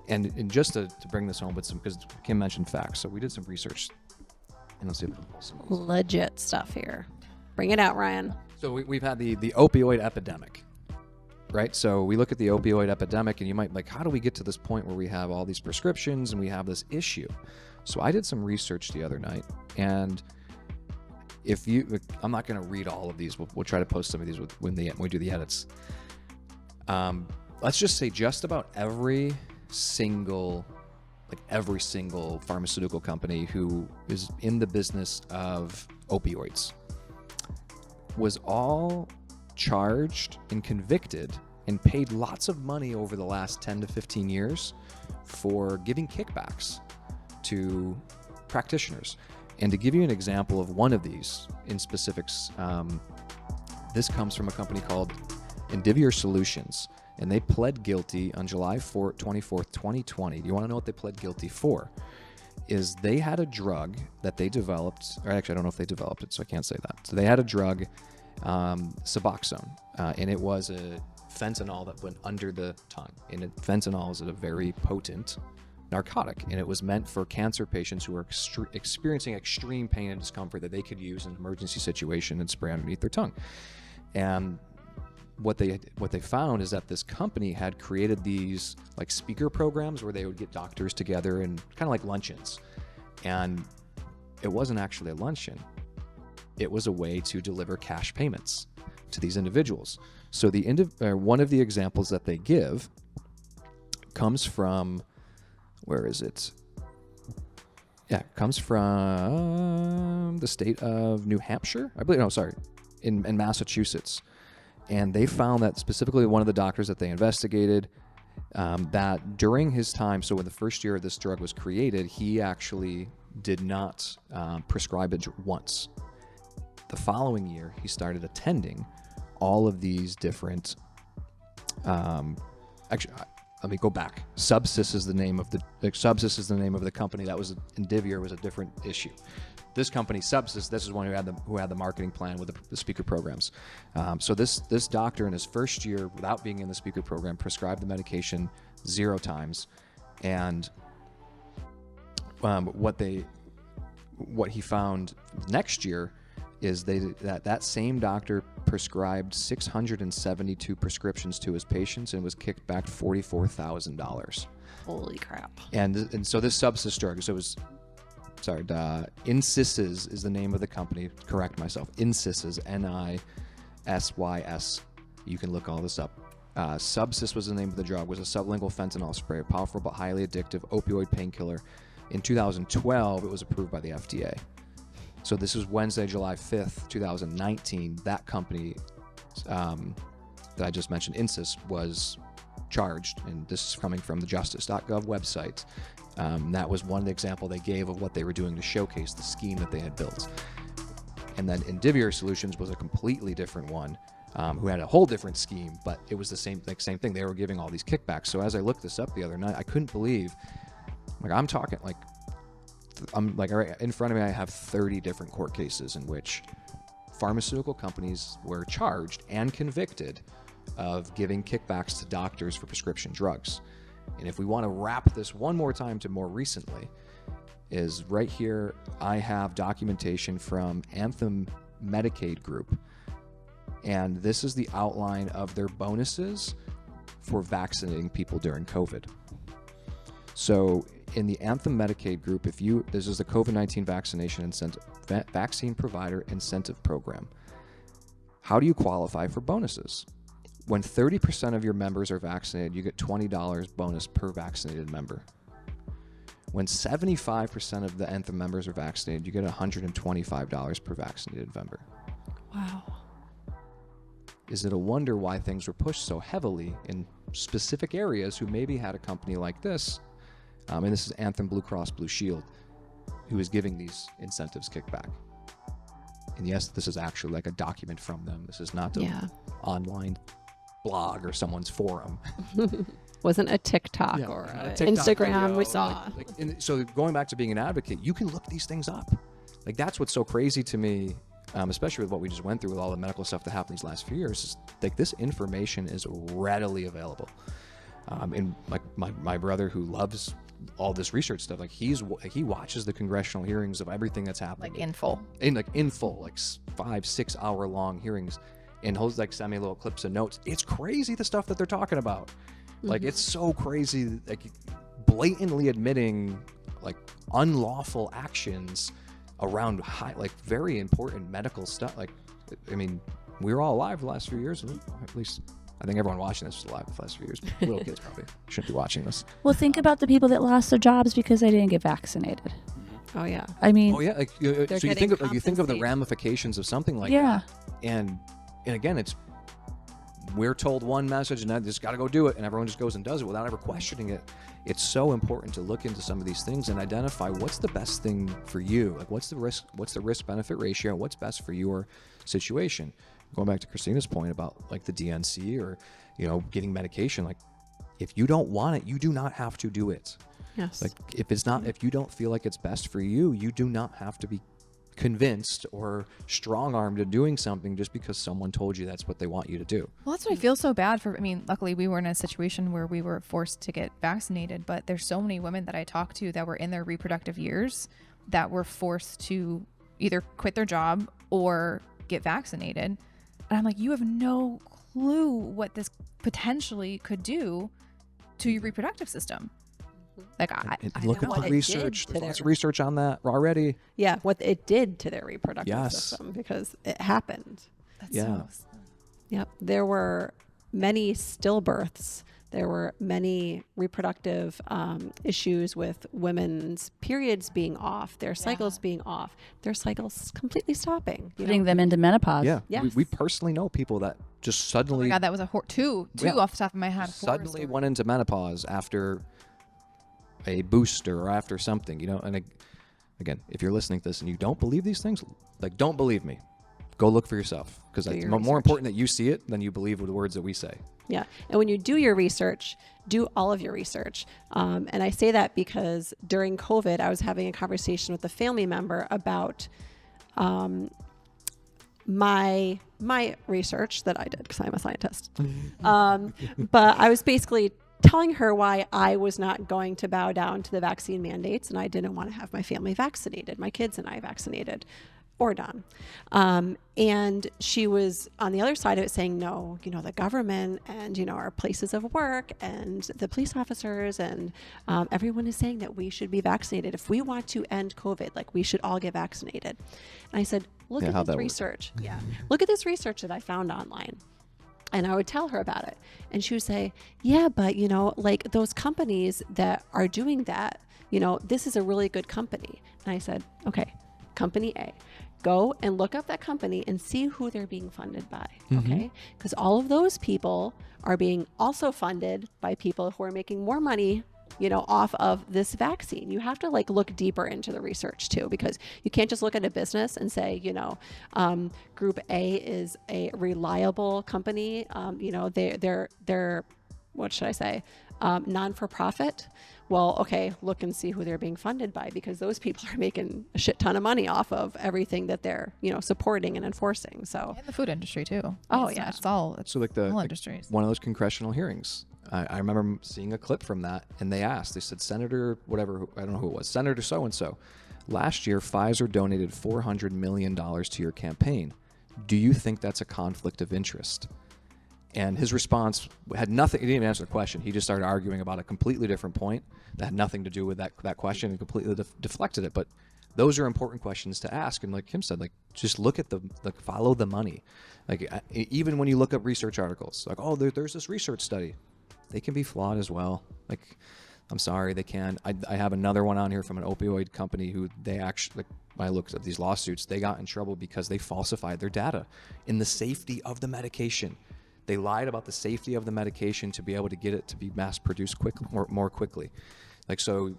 And just to bring this home with some, because Kim mentioned facts, so we did some research. And let's see if Legit stuff here. Bring it out, Ryan. So we've had the opioid epidemic, right? So we look at the opioid epidemic, and you might like, how do we get to this point where we have all these prescriptions and we have this issue? So I did some research the other night, and I'm not going to read all of these. We'll try to post some of these when we do the edits. Let's just say just about every single pharmaceutical company who is in the business of opioids was all charged and convicted and paid lots of money over the last 10 to 15 years for giving kickbacks to practitioners. And to give you an example of one of these in specifics, this comes from a company called Indivior Solutions, and they pled guilty on July 24th, 2020. Do you want to know what they pled guilty for? Is they had a drug that they developed, or actually I don't know if they developed it, so I can't say that. So they had a drug, Suboxone, and it was a fentanyl that went under the tongue. And fentanyl is a very potent narcotic, and it was meant for cancer patients who are experiencing extreme pain and discomfort that they could use in an emergency situation and spray underneath their tongue. And what they found is that this company had created these like speaker programs where they would get doctors together and kind of like luncheons. And it wasn't actually a luncheon. It was a way to deliver cash payments to these individuals. So one of the examples that they give comes from, where is it? Yeah, it comes from the state of New Hampshire, I believe. No, sorry, in Massachusetts. And they found that specifically one of the doctors that they investigated, that during his time, so in the first year this drug was created, he actually did not prescribe it once. The following year, he started attending all of these different, actually, let me go back. Subsys is the name of the company. That was Indivior, was a different issue. This company, Subsys, this is one who had the marketing plan with the speaker programs. So this doctor in his first year, without being in the speaker program, prescribed the medication 0 times, and what he found next year is that same doctor prescribed 672 prescriptions to his patients and was kicked back $44,000. Holy crap. And so this Subsys drug, so it was, Insys is the name of the company. Correct myself. Insys, NISYS. You can look all this up. Subsys was the name of the drug. Was a sublingual fentanyl spray, a powerful but highly addictive opioid painkiller. In 2012, it was approved by the FDA. So this is Wednesday, July 5th, 2019. That company that I just mentioned, Insys, was charged, and this is coming from the justice.gov website. That was one example they gave of what they were doing to showcase the scheme that they had built. And then Indivior Solutions was a completely different one. who had a whole different scheme, but it was the same thing. They were giving all these kickbacks. So as I looked this up the other night, I couldn't believe, like, I'm talking like, I'm like, right in front of me, I have 30 different court cases in which pharmaceutical companies were charged and convicted of giving kickbacks to doctors for prescription drugs. And if we want to wrap this one more time to more recently, is right here, I have documentation from Anthem Medicaid Group. And this is the outline of their bonuses for vaccinating people during COVID. So in the Anthem Medicaid Group, this is the COVID-19 vaccination incentive, vaccine provider incentive program. How do you qualify for bonuses? When 30% of your members are vaccinated, you get $20 bonus per vaccinated member. When 75% of the Anthem members are vaccinated, you get $125 per vaccinated member. Wow. Is it a wonder why things were pushed so heavily in specific areas who maybe had a company like this? And this is Anthem Blue Cross Blue Shield, who is giving these incentives kickback. And yes, this is actually like a document from them. This is not an online blog or someone's forum. Wasn't a TikTok or a Instagram we saw. So going back to being an advocate, you can look these things up. Like, that's what's so crazy to me, especially with what we just went through with all the medical stuff that happened these last few years. Is like, this information is readily available. And like my brother, who loves all this research stuff, like he watches the congressional hearings of everything that's happening, Like in full, like 5-6 hour long hearings, and he'll like send me little clips of notes. It's crazy the stuff that they're talking about. Like, it's so crazy, like blatantly admitting like unlawful actions around like very important medical stuff. Like, I mean, we were all alive the last few years, at least I think everyone watching this was alive the last few years. Little kids probably shouldn't be watching this. Well, think about the people that lost their jobs because they didn't get vaccinated. Oh yeah. I mean, like, so you think of the ramifications of something like that, and again, we're told one message and I just got to go do it, and everyone just goes and does it without ever questioning it. It's so important to look into some of these things and identify what's the best thing for you. Like, what's the risk benefit ratio, and what's best for your situation. Going back to Christina's point about like the DNC or, getting medication, like, if you don't want it, you do not have to do it. Yes. Like, if you don't feel like it's best for you, you do not have to be convinced or strong-armed to doing something just because someone told you that's what they want you to do. Well, that's what I feel so bad for. I mean, luckily we were in a situation where we were forced to get vaccinated, but there's so many women that I talk to that were in their reproductive years that were forced to either quit their job or get vaccinated. And I'm like, you have no clue what this potentially could do to your reproductive system. Like, I look at the research. There's lots of research on that already. Yeah, what it did to their reproductive system, because it happened. Yep. There were many stillbirths. There were many reproductive issues with women's periods being off, their cycles being off, their cycles completely stopping. Putting them into menopause. Yeah. Yes. We personally know people that just suddenly... Oh my God, that was two off the top of my head. Suddenly went into menopause after a booster or after something, and again, if you're listening to this and you don't believe these things, like, don't believe me. Go look for yourself, because it's more important that you see it than you believe the words that we say. Yeah. And when you do your research, do all of your research. And I say that because during COVID, I was having a conversation with a family member about my research that I did, because I'm a scientist. But I was basically telling her why I was not going to bow down to the vaccine mandates, and I didn't want to have my family vaccinated, my kids and I vaccinated or done. And she was on the other side of it saying, no, the government and, our places of work and the police officers and everyone is saying that we should be vaccinated. If we want to end COVID, like, we should all get vaccinated. And I said, look at this research. Yeah. Look at this research that I found online. And I would tell her about it. And she would say, yeah, but, like, those companies that are doing that, this is a really good company. And I said, okay, company A, go and look up that company and see who they're being funded by. Okay. Because all of those people are being also funded by people who are making more money off of this vaccine. You have to like look deeper into the research too, because you can't just look at a business and say, Group A is a reliable company. They're what should I say? Non-for-profit. Well, okay, look and see who they're being funded by, because those people are making a shit ton of money off of everything that they're, supporting and enforcing. So, And the food industry too. Oh, It's yeah. not- It's all, So like all industries. one of those congressional hearings, I remember seeing a clip from that, and they said, Senator, whatever, I don't know who it was, Senator so-and-so, last year, Pfizer donated $400 million to your campaign. Do you think that's a conflict of interest? And his response had nothing, he didn't even answer the question. He just started arguing about a completely different point that had nothing to do with that question, and completely deflected it. But those are important questions to ask. And like Kim said, like, just look at follow the money. Like, even when you look up research articles, like, oh, there's this research study. They can be flawed as well. Like, I'm sorry, they can. I have another one on here from an opioid company who they actually, like, when I looked at these lawsuits, they got in trouble because they falsified their data in the safety of the medication. They lied about the safety of the medication to be able to get it to be mass produced more quickly. Like, so,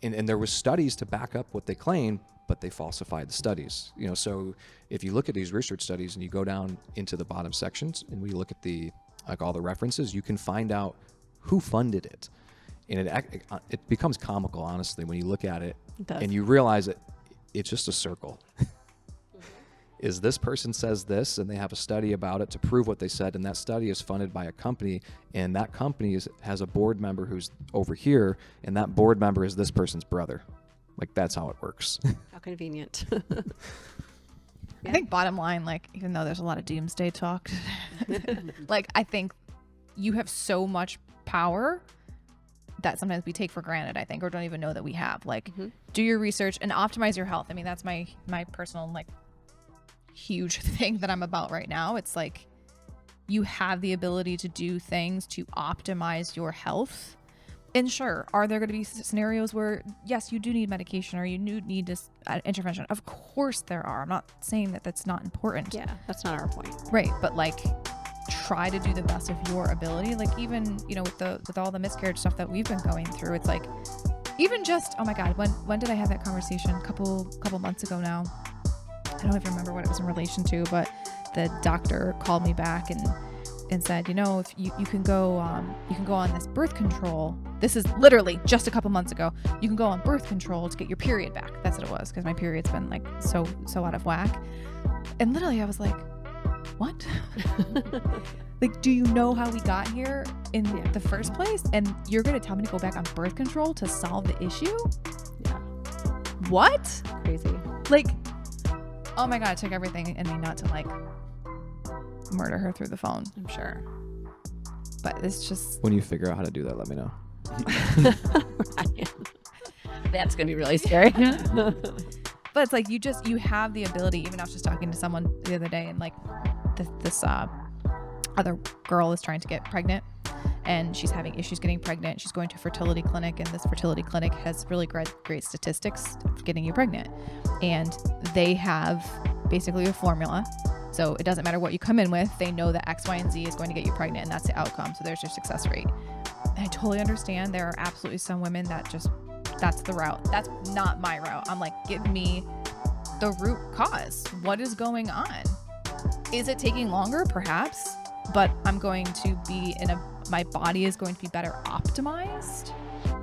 and there was studies to back up what they claimed, but they falsified the studies. So if you look at these research studies and you go down into the bottom sections and we look at all the references, you can find out who funded it. And it becomes comical, honestly, when you look at it and you realize that it's just a circle. Is this person says this, and they have a study about it to prove what they said, and that study is funded by a company, and that company has a board member who's over here, and that board member is this person's brother. Like, that's how it works. How convenient. I think bottom line, like, even though there's a lot of doomsday talk, like, I think you have so much power that sometimes we take for granted, I think, or don't even know that we have. Like, do your research and optimize your health. I mean, that's my personal, like, huge thing that I'm about right now. It's like, you have the ability to do things to optimize your health. And sure, are there going to be scenarios where, yes, you do need medication or you need this intervention? Of course there are. I'm not saying that that's not important. Yeah, that's not our point. Right. But like, try to do the best of your ability. Like, even, with all the miscarriage stuff that we've been going through, it's like, even just, oh my God, when did I have that conversation? A couple months ago now. I don't even remember what it was in relation to, but the doctor called me back and said, if you can go on this birth control. This is literally just a couple months ago. You can go on birth control to get your period back. That's what it was, because my period's been like so out of whack. And literally I was like, what? Like, do you know how we got here in the first place? And you're going to tell me to go back on birth control to solve the issue? Yeah. What? Crazy. Like, oh my God, it took everything in me not to like murder her through the phone. I'm sure. But it's just, When you figure out how to do that, let me know. That's going to be really scary. but it's like, you have the ability. Even I was just talking to someone the other day, and like this other girl is trying to get pregnant, and she's having issues getting pregnant. She's going to a fertility clinic, and this fertility clinic has really great statistics of getting you pregnant. And they have basically a formula. So it doesn't matter what you come in with. They know that X, Y, and Z is going to get you pregnant, and that's the outcome. So there's your success rate. And I totally understand. There are absolutely some women that that's the route. That's not my route. I'm like, give me the root cause. What is going on? Is it taking longer? Perhaps. But I'm going to be my body is going to be better optimized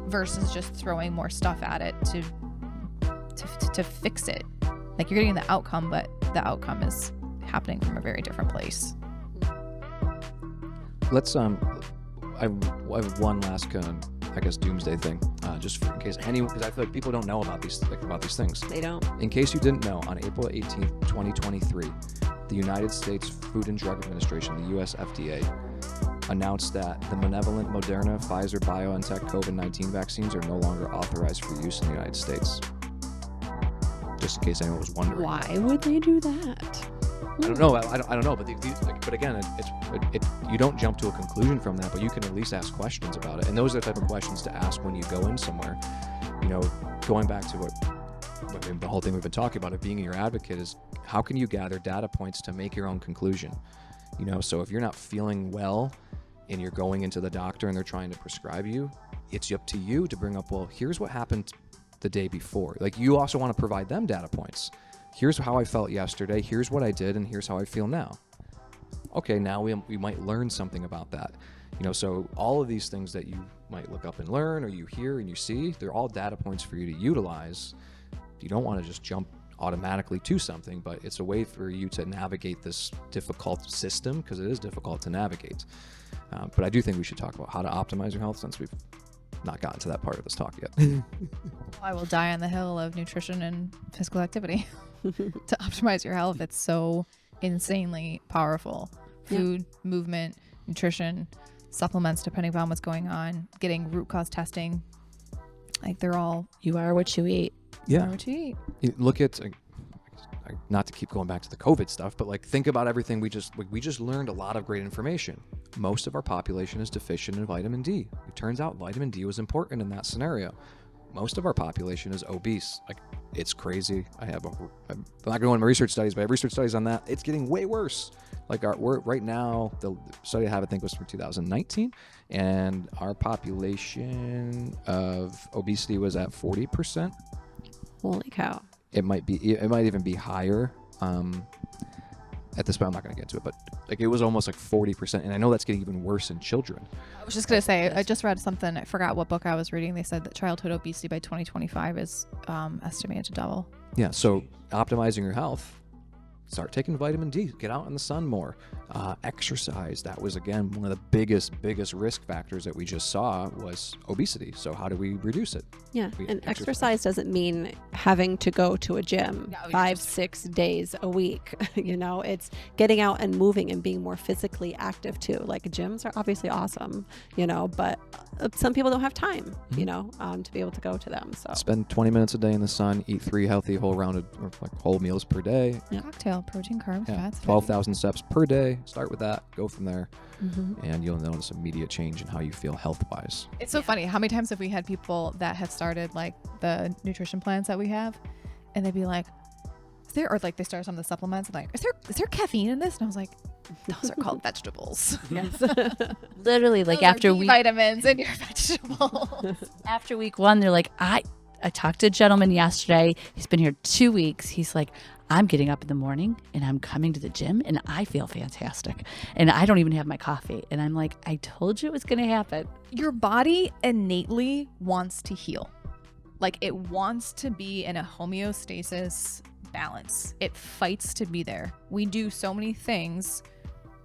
versus just throwing more stuff at it to fix it. Like, you're getting the outcome, but the outcome is happening from a very different place. Let's I have one last doomsday thing, just in case anyone, because I feel like people don't know about these things. They don't. In case you didn't know, on April 18th, 2023, the United States Food and Drug Administration, the US FDA, announced that the benevolent Moderna, Pfizer, BioNTech COVID-19 vaccines are no longer authorized for use in the United States. Just in case anyone was wondering. Why would they do that? I don't know. I don't know. But again, you don't jump to a conclusion from that, but you can at least ask questions about it. And those are the type of questions to ask when you go in somewhere. Going back to the whole thing we've been talking about, of being your advocate, is how can you gather data points to make your own conclusion? So if you're not feeling well and you're going into the doctor and they're trying to prescribe you, it's up to you to bring up, well, here's what happened the day before. Like, you also want to provide them data points. Here's how I felt yesterday. Here's what I did, and here's how I feel now. Okay, now we might learn something about that. So all of these things that you might look up and learn, or you hear and you see, they're all data points for you to utilize. You don't want to just jump automatically to something, but it's a way for you to navigate this difficult system, because it is difficult to navigate. But I do think we should talk about how to optimize your health, since we've not gotten to that part of this talk yet. I will die on the hill of nutrition and physical activity to optimize your health. It's so insanely powerful. Food, movement, nutrition, supplements, depending upon what's going on, getting root cause testing. Like, they're all, You are what you eat. are what you eat. You look at, not to keep going back to the COVID stuff, but like, think about everything we just learned. A lot of great information. Most of our population is deficient in vitamin D. It turns out vitamin D was important in that scenario. Most of our population is obese. Like, it's crazy. I'm not going to go into research studies, but I have research studies on that. It's getting way worse. Like, we're right now, the study I have, I think, was from 2019, and our population of obesity was at 40%. Holy cow. It might even be higher. At this point, I'm not going to get into it, but like, it was almost like 40%, and I know that's getting even worse in children. I was just going to say, I just read something. I forgot what book I was reading. They said that childhood obesity by 2025 is estimated to double. Yeah, so optimizing your health, start taking vitamin D, get out in the sun more, exercise. That was, again, one of the biggest risk factors that we just saw was obesity. So how do we reduce it? Yeah, and exercise doesn't mean having to go to a gym 5-6 days a week. It's getting out and moving and being more physically active too. Like, gyms are obviously awesome, but some people don't have time, to be able to go to them. So spend 20 minutes a day in the sun, eat 3 healthy whole meals per day. Yeah. Cocktail, protein, carbs, fats. 12,000 steps per day. Start with that. Go from there. And you'll notice immediate change in how you feel health-wise. It's so funny. How many times have we had people that have started like the nutrition plans that we have, and they'd be like, they start some of the supplements, and like, is there caffeine in this? And I was like, those are called vegetables. Yes. Literally, like, Those after are vitamins in your vegetables. after week 1, they're like, I talked to a gentleman yesterday. He's been here 2 weeks. He's like, I'm getting up in the morning and I'm coming to the gym and I feel fantastic. And I don't even have my coffee. And I'm like, I told you it was going to happen. Your body innately wants to heal. Like, it wants to be in a homeostasis balance. It fights to be there. We do so many things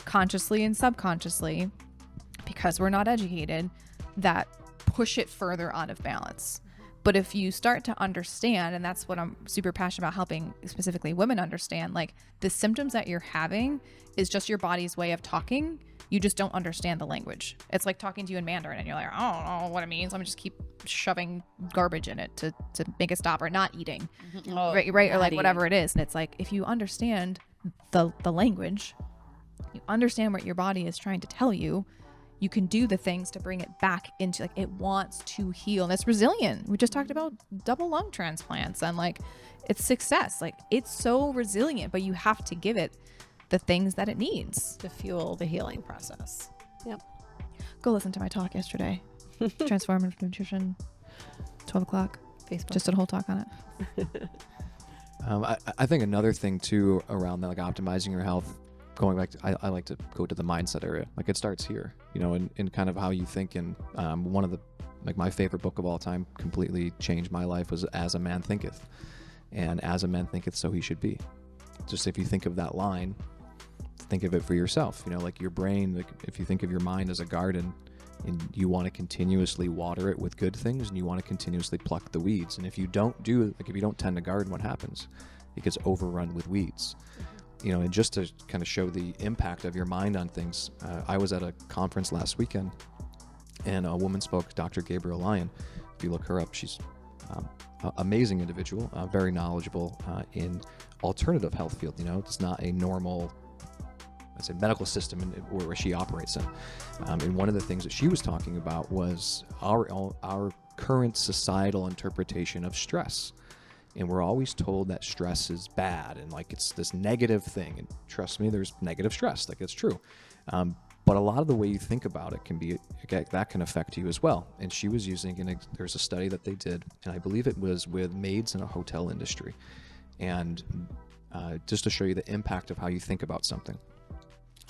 consciously and subconsciously, because we're not educated, that push it further out of balance. But if you start to understand, and that's what I'm super passionate about, helping specifically women understand, like, the symptoms that you're having is just your body's way of talking. You just don't understand the language. It's like talking to you in Mandarin and you're like, I don't know what it means. Let me just keep shoving garbage in it to make it stop, or not eating, right? Or like whatever it is. And it's like, if you understand the language, you understand what your body is trying to tell you, you can do the things to bring it back into, like, it wants to heal, and it's resilient. We just talked about double lung transplants, and like, it's success. Like, it's so resilient, but you have to give it the things that it needs to fuel the healing process. Yep. Go listen to my talk yesterday. Transformative Nutrition, 12 o'clock. Facebook. Just did a whole talk on it. I think another thing too around that, like, optimizing your health, going back to, I like to go to the mindset area. Like, it starts here, in kind of how you think. And one of the, like, my favorite book of all time, completely changed my life, was As a Man Thinketh. And as a man thinketh, so he should be. Just, if you think of that line, think of it for yourself. Like, your brain, like, if you think of your mind as a garden, and you want to continuously water it with good things, and you want to continuously pluck the weeds. And if you don't tend to garden, what happens? It gets overrun with weeds. And just to kind of show the impact of your mind on things, I was at a conference last weekend, and a woman spoke, Dr. Gabrielle Lyon. If you look her up, she's an amazing individual, very knowledgeable in alternative health field. It's not a normal, I'd say, medical system where she operates in. And one of the things that she was talking about was our current societal interpretation of stress. And we're always told that stress is bad, and like, it's this negative thing. And trust me, there's negative stress. Like, it's true. But a lot of the way you think about it can be, that can affect you as well. And she was using, there's a study that they did, and I believe it was with maids in a hotel industry. And just to show you the impact of how you think about something.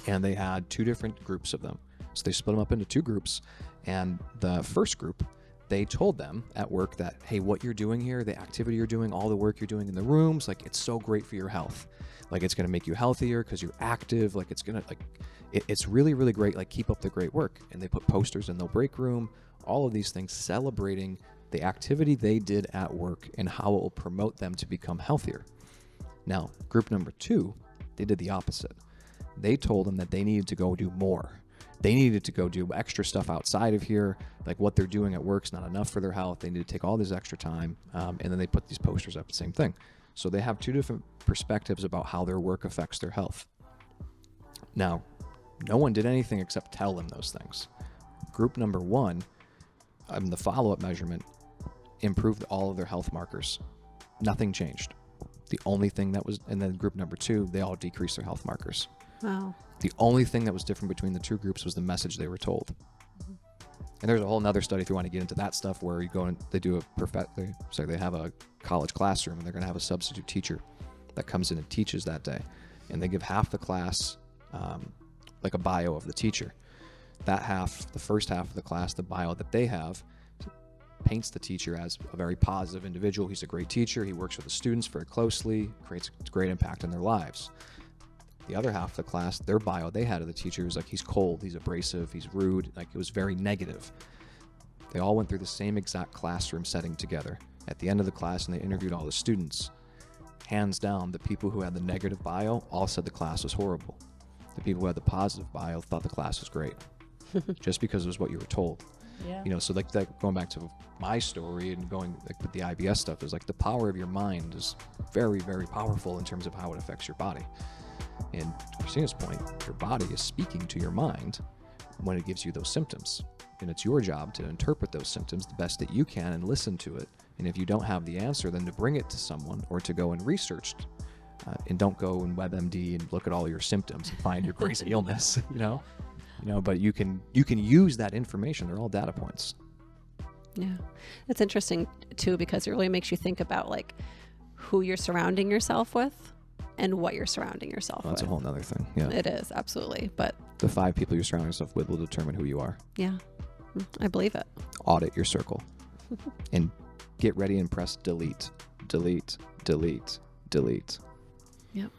And they had 2 different groups of them. So they split them up into 2 groups. And the first group, they told them at work that, hey, what you're doing here, the activity you're doing, all the work you're doing in the rooms, like, it's so great for your health. Like, it's going to make you healthier because you're active. Like, it's going to, like, it's really, really great. Like, keep up the great work. And they put posters in the break room, all of these things celebrating the activity they did at work and how it will promote them to become healthier. Now, group number 2, they did the opposite. They told them that they needed to go do more. They needed to go do extra stuff outside of here. Like, what they're doing at work's not enough for their health. They need to take all this extra time. And then they put these posters up, the same thing. So they have 2 different perspectives about how their work affects their health. Now, no one did anything except tell them those things. Group number 1, the follow-up measurement, improved all of their health markers. Nothing changed. The only thing that was, and then group number 2, they all decreased their health markers. Wow. The only thing that was different between the 2 groups was the message they were told. And there's a whole nother study if you want to get into that stuff, where you go and they do they have a college classroom, and they're going to have a substitute teacher that comes in and teaches that day. And they give half the class like a bio of the teacher. That half, the first half of the class, the bio that they have, paints the teacher as a very positive individual. He's a great teacher. He works with the students very closely, creates a great impact in their lives. The other half of the class, their bio they had of the teacher was like, he's cold, he's abrasive, he's rude. Like, it was very negative. They all went through the same exact classroom setting together. At the end of the class, and they interviewed all the students. Hands down, the people who had the negative bio all said the class was horrible. The people who had the positive bio thought the class was great, just because it was what you were told. Yeah. You know, so like that, going back to my story and going like with the IBS stuff, is like the power of your mind is very, very powerful in terms of how it affects your body. And to Christina's point, your body is speaking to your mind when it gives you those symptoms. And it's your job to interpret those symptoms the best that you can and listen to it. And if you don't have the answer, then to bring it to someone or to go and research. And don't go and WebMD and look at all your symptoms and find your crazy illness, you know, but you can use that information. They're all data points. Yeah. It's interesting too, because it really makes you think about like who you're surrounding yourself with and what you're surrounding yourself Well, that's with. a whole nother thing. Yeah. It is, absolutely. But The 5 people you're surrounding yourself with will determine who you are. yeah, I believe it. Audit your circle and get ready and press delete, delete, delete, delete. Yep.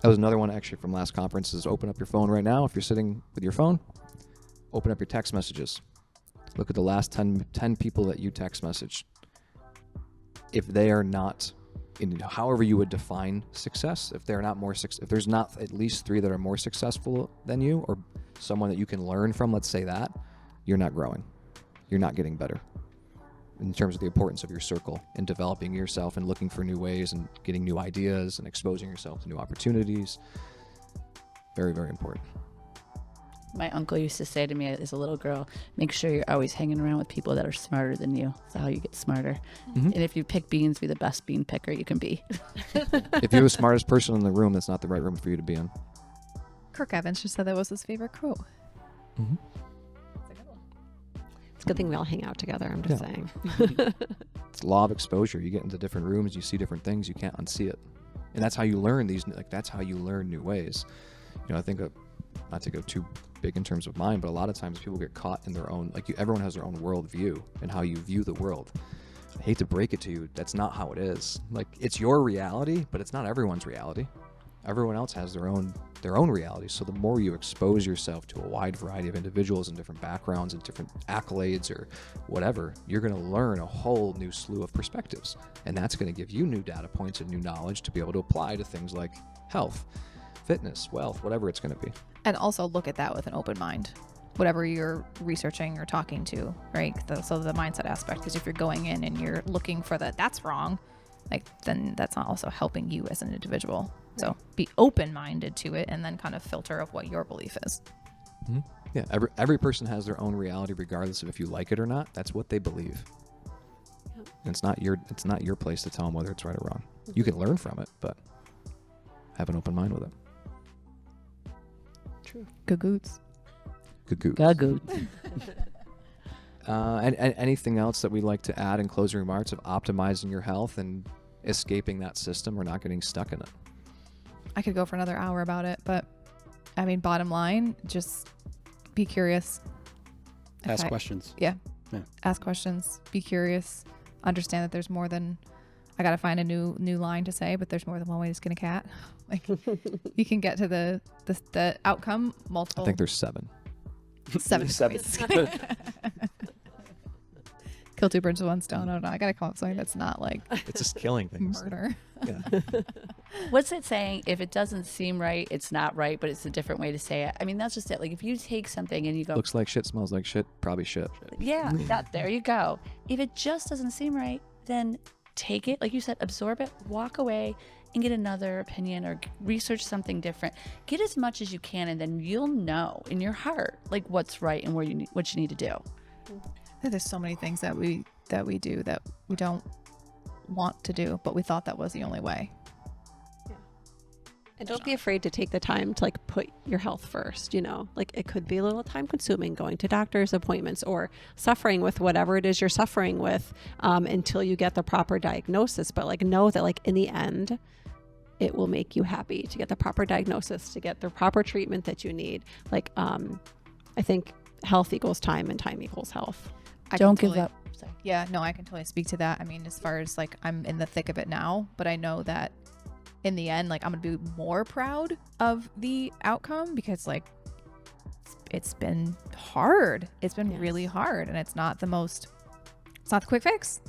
That was another one actually from last conference, is open up your phone right now. If you're sitting with your phone, open up your text messages. Look at the last 10 people that you text messaged. If they are not, however you would define success, if they're not more, if there's not at least 3 that are more successful than you, or someone that you can learn from, let's say that, you're not growing. You're not getting better in terms of the importance of your circle and developing yourself and looking for new ways and getting new ideas and exposing yourself to new opportunities. Very, very important. My uncle used to say to me as a little girl, make sure you're always hanging around with people that are smarter than you. That's how you get smarter. Mm-hmm. And if you pick beans, be the best bean picker you can be. If you're the smartest person in the room, that's not the right room for you to be in. Kirk Evans just said that was his favorite quote. Mm-hmm. It's a good thing we all hang out together. I'm just saying. It's law of exposure. You get into different rooms, you see different things, you can't unsee it. And that's how you learn that's how you learn new ways. You know, I think, not to go too big in terms of mine, but a lot of times people get caught in their own, everyone has their own world view and how you view the world. I hate to break it to you, that's not how it is. Like, it's your reality, but it's not everyone's reality. Everyone else has their own reality. So the more you expose yourself to a wide variety of individuals and different backgrounds and different accolades or whatever, you're going to learn a whole new slew of perspectives. And that's going to give you new data points and new knowledge to be able to apply to things like health, fitness, wealth, whatever it's going to be. And also look at that with an open mind. Whatever you're researching or talking to, right? So the mindset aspect, because if you're going in and you're looking for that's wrong, then that's not also helping you as an individual. So be open-minded to it and then kind of filter of what your belief is. Mm-hmm. Yeah, every person has their own reality, regardless of if you like it or not. That's what they believe. Yep. And it's not your place to tell them whether it's right or wrong. Mm-hmm. You can learn from it, but have an open mind with it. True. Good goods. Gagoot. Gagoot. And anything else that we'd like to add in closing remarks of optimizing your health and escaping that system or not getting stuck in it? I could go for another hour about it, but I mean, bottom line, just be curious. Ask questions. Yeah. Yeah. Ask questions. Be curious. Understand that there's more than, I got to find a new line to say, but there's more than one way to skin a cat. Like you can get to the outcome multiple. I think there's 7. 7 Seven. ways. Kill 2 birds with 1 stone. I don't know. I got to come up with something that's not like It's just killing things. murder. Yeah. What's it saying? If it doesn't seem right, it's not right, but it's a different way to say it. I mean, that's just it. Like if you take something and you go, Looks like shit, smells like shit, probably shit. yeah, there you go. If it just doesn't seem right, then take it, like you said, absorb it, walk away and get another opinion or research something different. Get as much as you can, and then you'll know in your heart like what's right and what you need to do. There's so many things that we do that we don't want to do, but we thought that was the only way. And don't be afraid to take the time to like put your health first, you know, like it could be a little time consuming going to doctor's appointments or suffering with whatever it is you're suffering with until you get the proper diagnosis. But like know that like in the end, it will make you happy to get the proper diagnosis, to get the proper treatment that you need. Like I think health equals time and time equals health. Don't give up. Sorry. Yeah, no, I can totally speak to that. I mean, as far as like I'm in the thick of it now, but I know that in the end, like I'm gonna be more proud of the outcome because like it's been hard. It's been really hard, and it's not the quick fix.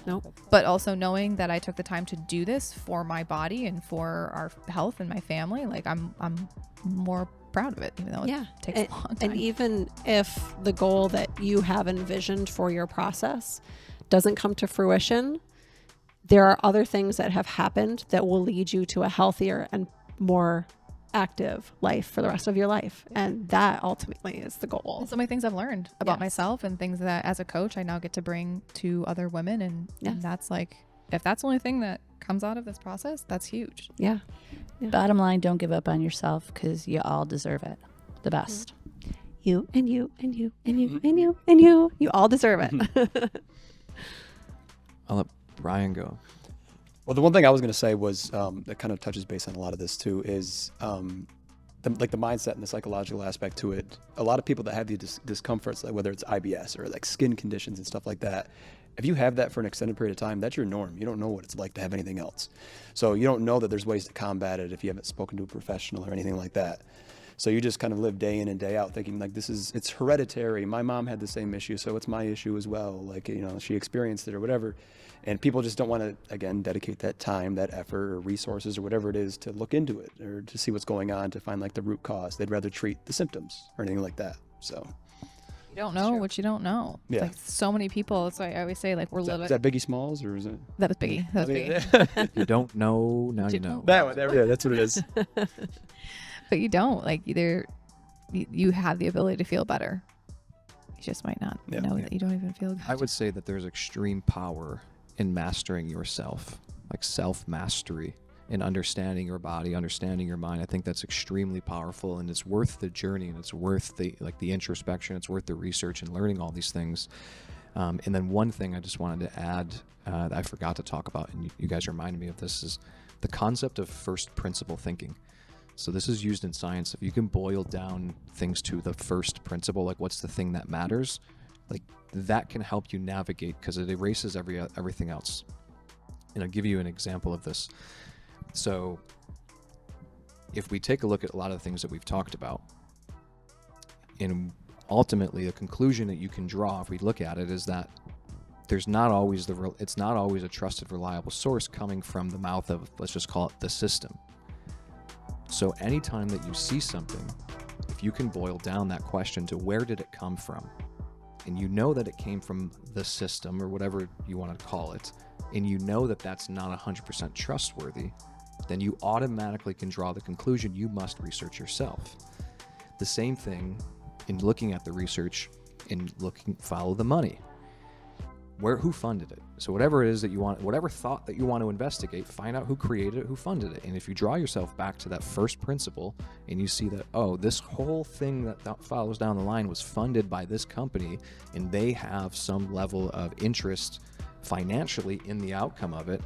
Nope. But also knowing that I took the time to do this for my body and for our health and my family, like I'm more proud of it, even though it takes a long time. And even if the goal that you have envisioned for your process doesn't come to fruition, there are other things that have happened that will lead you to a healthier and more active life for the rest of your life. And that ultimately is the goal. And so many things I've learned about Yes. myself and things that as a coach I now get to bring to other women. And that's like, if that's the only thing that comes out of this process, that's huge. Yeah. Bottom line, don't give up on yourself because you all deserve it. The best. You and you and you and you and you and you all deserve it. I'll let Brian go. Well, the one thing I was going to say was that kind of touches base on a lot of this too is the mindset and the psychological aspect to it. A lot of people that have these discomforts, like whether it's IBS or like skin conditions and stuff like that, if you have that for an extended period of time, that's your norm. You don't know what it's like to have anything else. So you don't know that there's ways to combat it if you haven't spoken to a professional or anything like that. So you just kind of live day in and day out thinking like it's hereditary. My mom had the same issue, so it's my issue as well. Like, you know, she experienced it or whatever. And people just don't want to, again, dedicate that time, that effort or resources or whatever it is to look into it or to see what's going on, to find like the root cause. They'd rather treat the symptoms or anything like that. So You don't know what you don't know. Yeah. Like so many people, it's like I always say, like we're living. is that Biggie Smalls or is it? That was Biggie. That was Biggie. You don't know, now you know. That one, yeah, that's what it is. But you don't. Like either you have the ability to feel better. You just might not know that you don't even feel good. I would say that there's extreme power in mastering yourself, like self-mastery and understanding your body, understanding your mind. I think that's extremely powerful, and it's worth the journey, and it's worth the introspection. It's worth the research and learning all these things. And then one thing I just wanted to add that I forgot to talk about, and you guys reminded me of this, is the concept of first principle thinking. So this is used in science. If you can boil down things to the first principle, like what's the thing that matters, like that can help you navigate because it erases everything else. And I'll give you an example of this. So if we take a look at a lot of the things that we've talked about, and ultimately the conclusion that you can draw if we look at it is that it's not always a trusted, reliable source coming from the mouth of, let's just call it, the system. So anytime that you see something, if you can boil down that question to where did it come from, and you know that it came from the system or whatever you want to call it, and you know that that's not 100% trustworthy, then you automatically can draw the conclusion you must research yourself. The same thing in looking at the research and follow the money. who funded it. So whatever it is that you want, whatever thought that you want to investigate, find out who created it, who funded it. And if you draw yourself back to that first principle and you see that, oh, this whole thing that follows down the line was funded by this company and they have some level of interest financially in the outcome of it,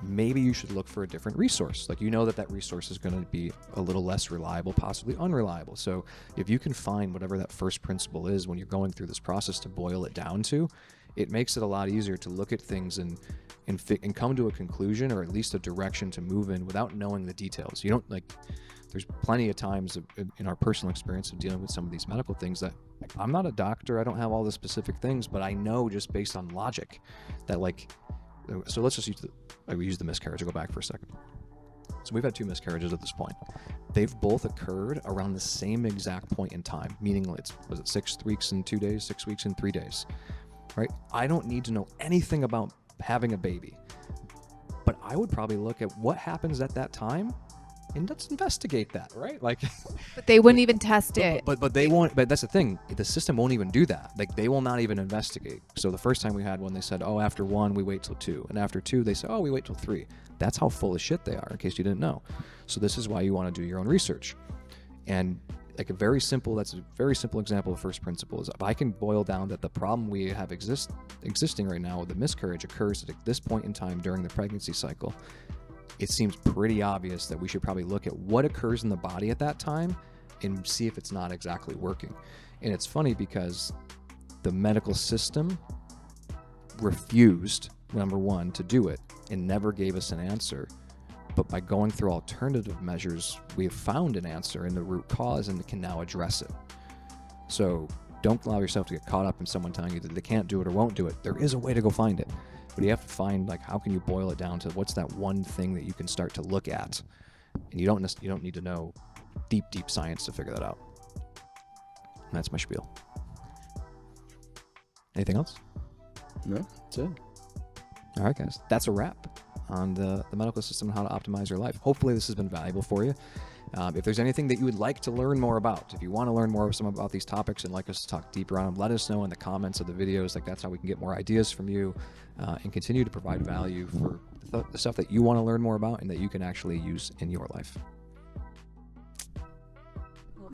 maybe you should look for a different resource. Like, you know that resource is going to be a little less reliable, possibly unreliable. So if you can find whatever that first principle is when you're going through this process to boil it down to, it makes it a lot easier to look at things and come to a conclusion, or at least a direction to move in without knowing the details. You don't, like, there's plenty of times in our personal experience of dealing with some of these medical things that, like, I'm not a doctor, I don't have all the specific things, but I know just based on logic that, like, so let's just use the miscarriage. I'll go back for a second. So we've had 2 miscarriages at this point. They've both occurred around the same exact point in time, meaning was it 6 weeks and 2 days, 6 weeks and 3 days, right? I don't need to know anything about having a baby, but I would probably look at what happens at that time and let's investigate that, right? Like, But they wouldn't even test it. but they won't. But that's the thing. The system won't even do that. Like, they will not even investigate. So the first time we had one, they said, oh, after 1 we wait till 2, and after 2 they said, oh, we wait till 3. That's how full of shit they are, in case you didn't know. So this is why you want to do your own research. And like that's a very simple example of first principles. If I can boil down that the problem we have existing right now with the miscarriage occurs at this point in time during the pregnancy cycle, it seems pretty obvious that we should probably look at what occurs in the body at that time and see if it's not exactly working. And it's funny because the medical system refused, number one, to do it and never gave us an answer. But by going through alternative measures, we have found an answer in the root cause and can now address it. So don't allow yourself to get caught up in someone telling you that they can't do it or won't do it. There is a way to go find it. But you have to find, like, how can you boil it down to what's that one thing that you can start to look at? And you don't need to know deep science to figure that out. And that's my spiel. Anything else? No, that's it. All right, guys. That's a wrap on the medical system and how to optimize your life. Hopefully this has been valuable for you. If there's anything that you would like to learn more about, if you want to learn more about these topics and like us to talk deeper on them, let us know in the comments of the videos. Like, that's how we can get more ideas from you and continue to provide value for the stuff that you want to learn more about and that you can actually use in your life.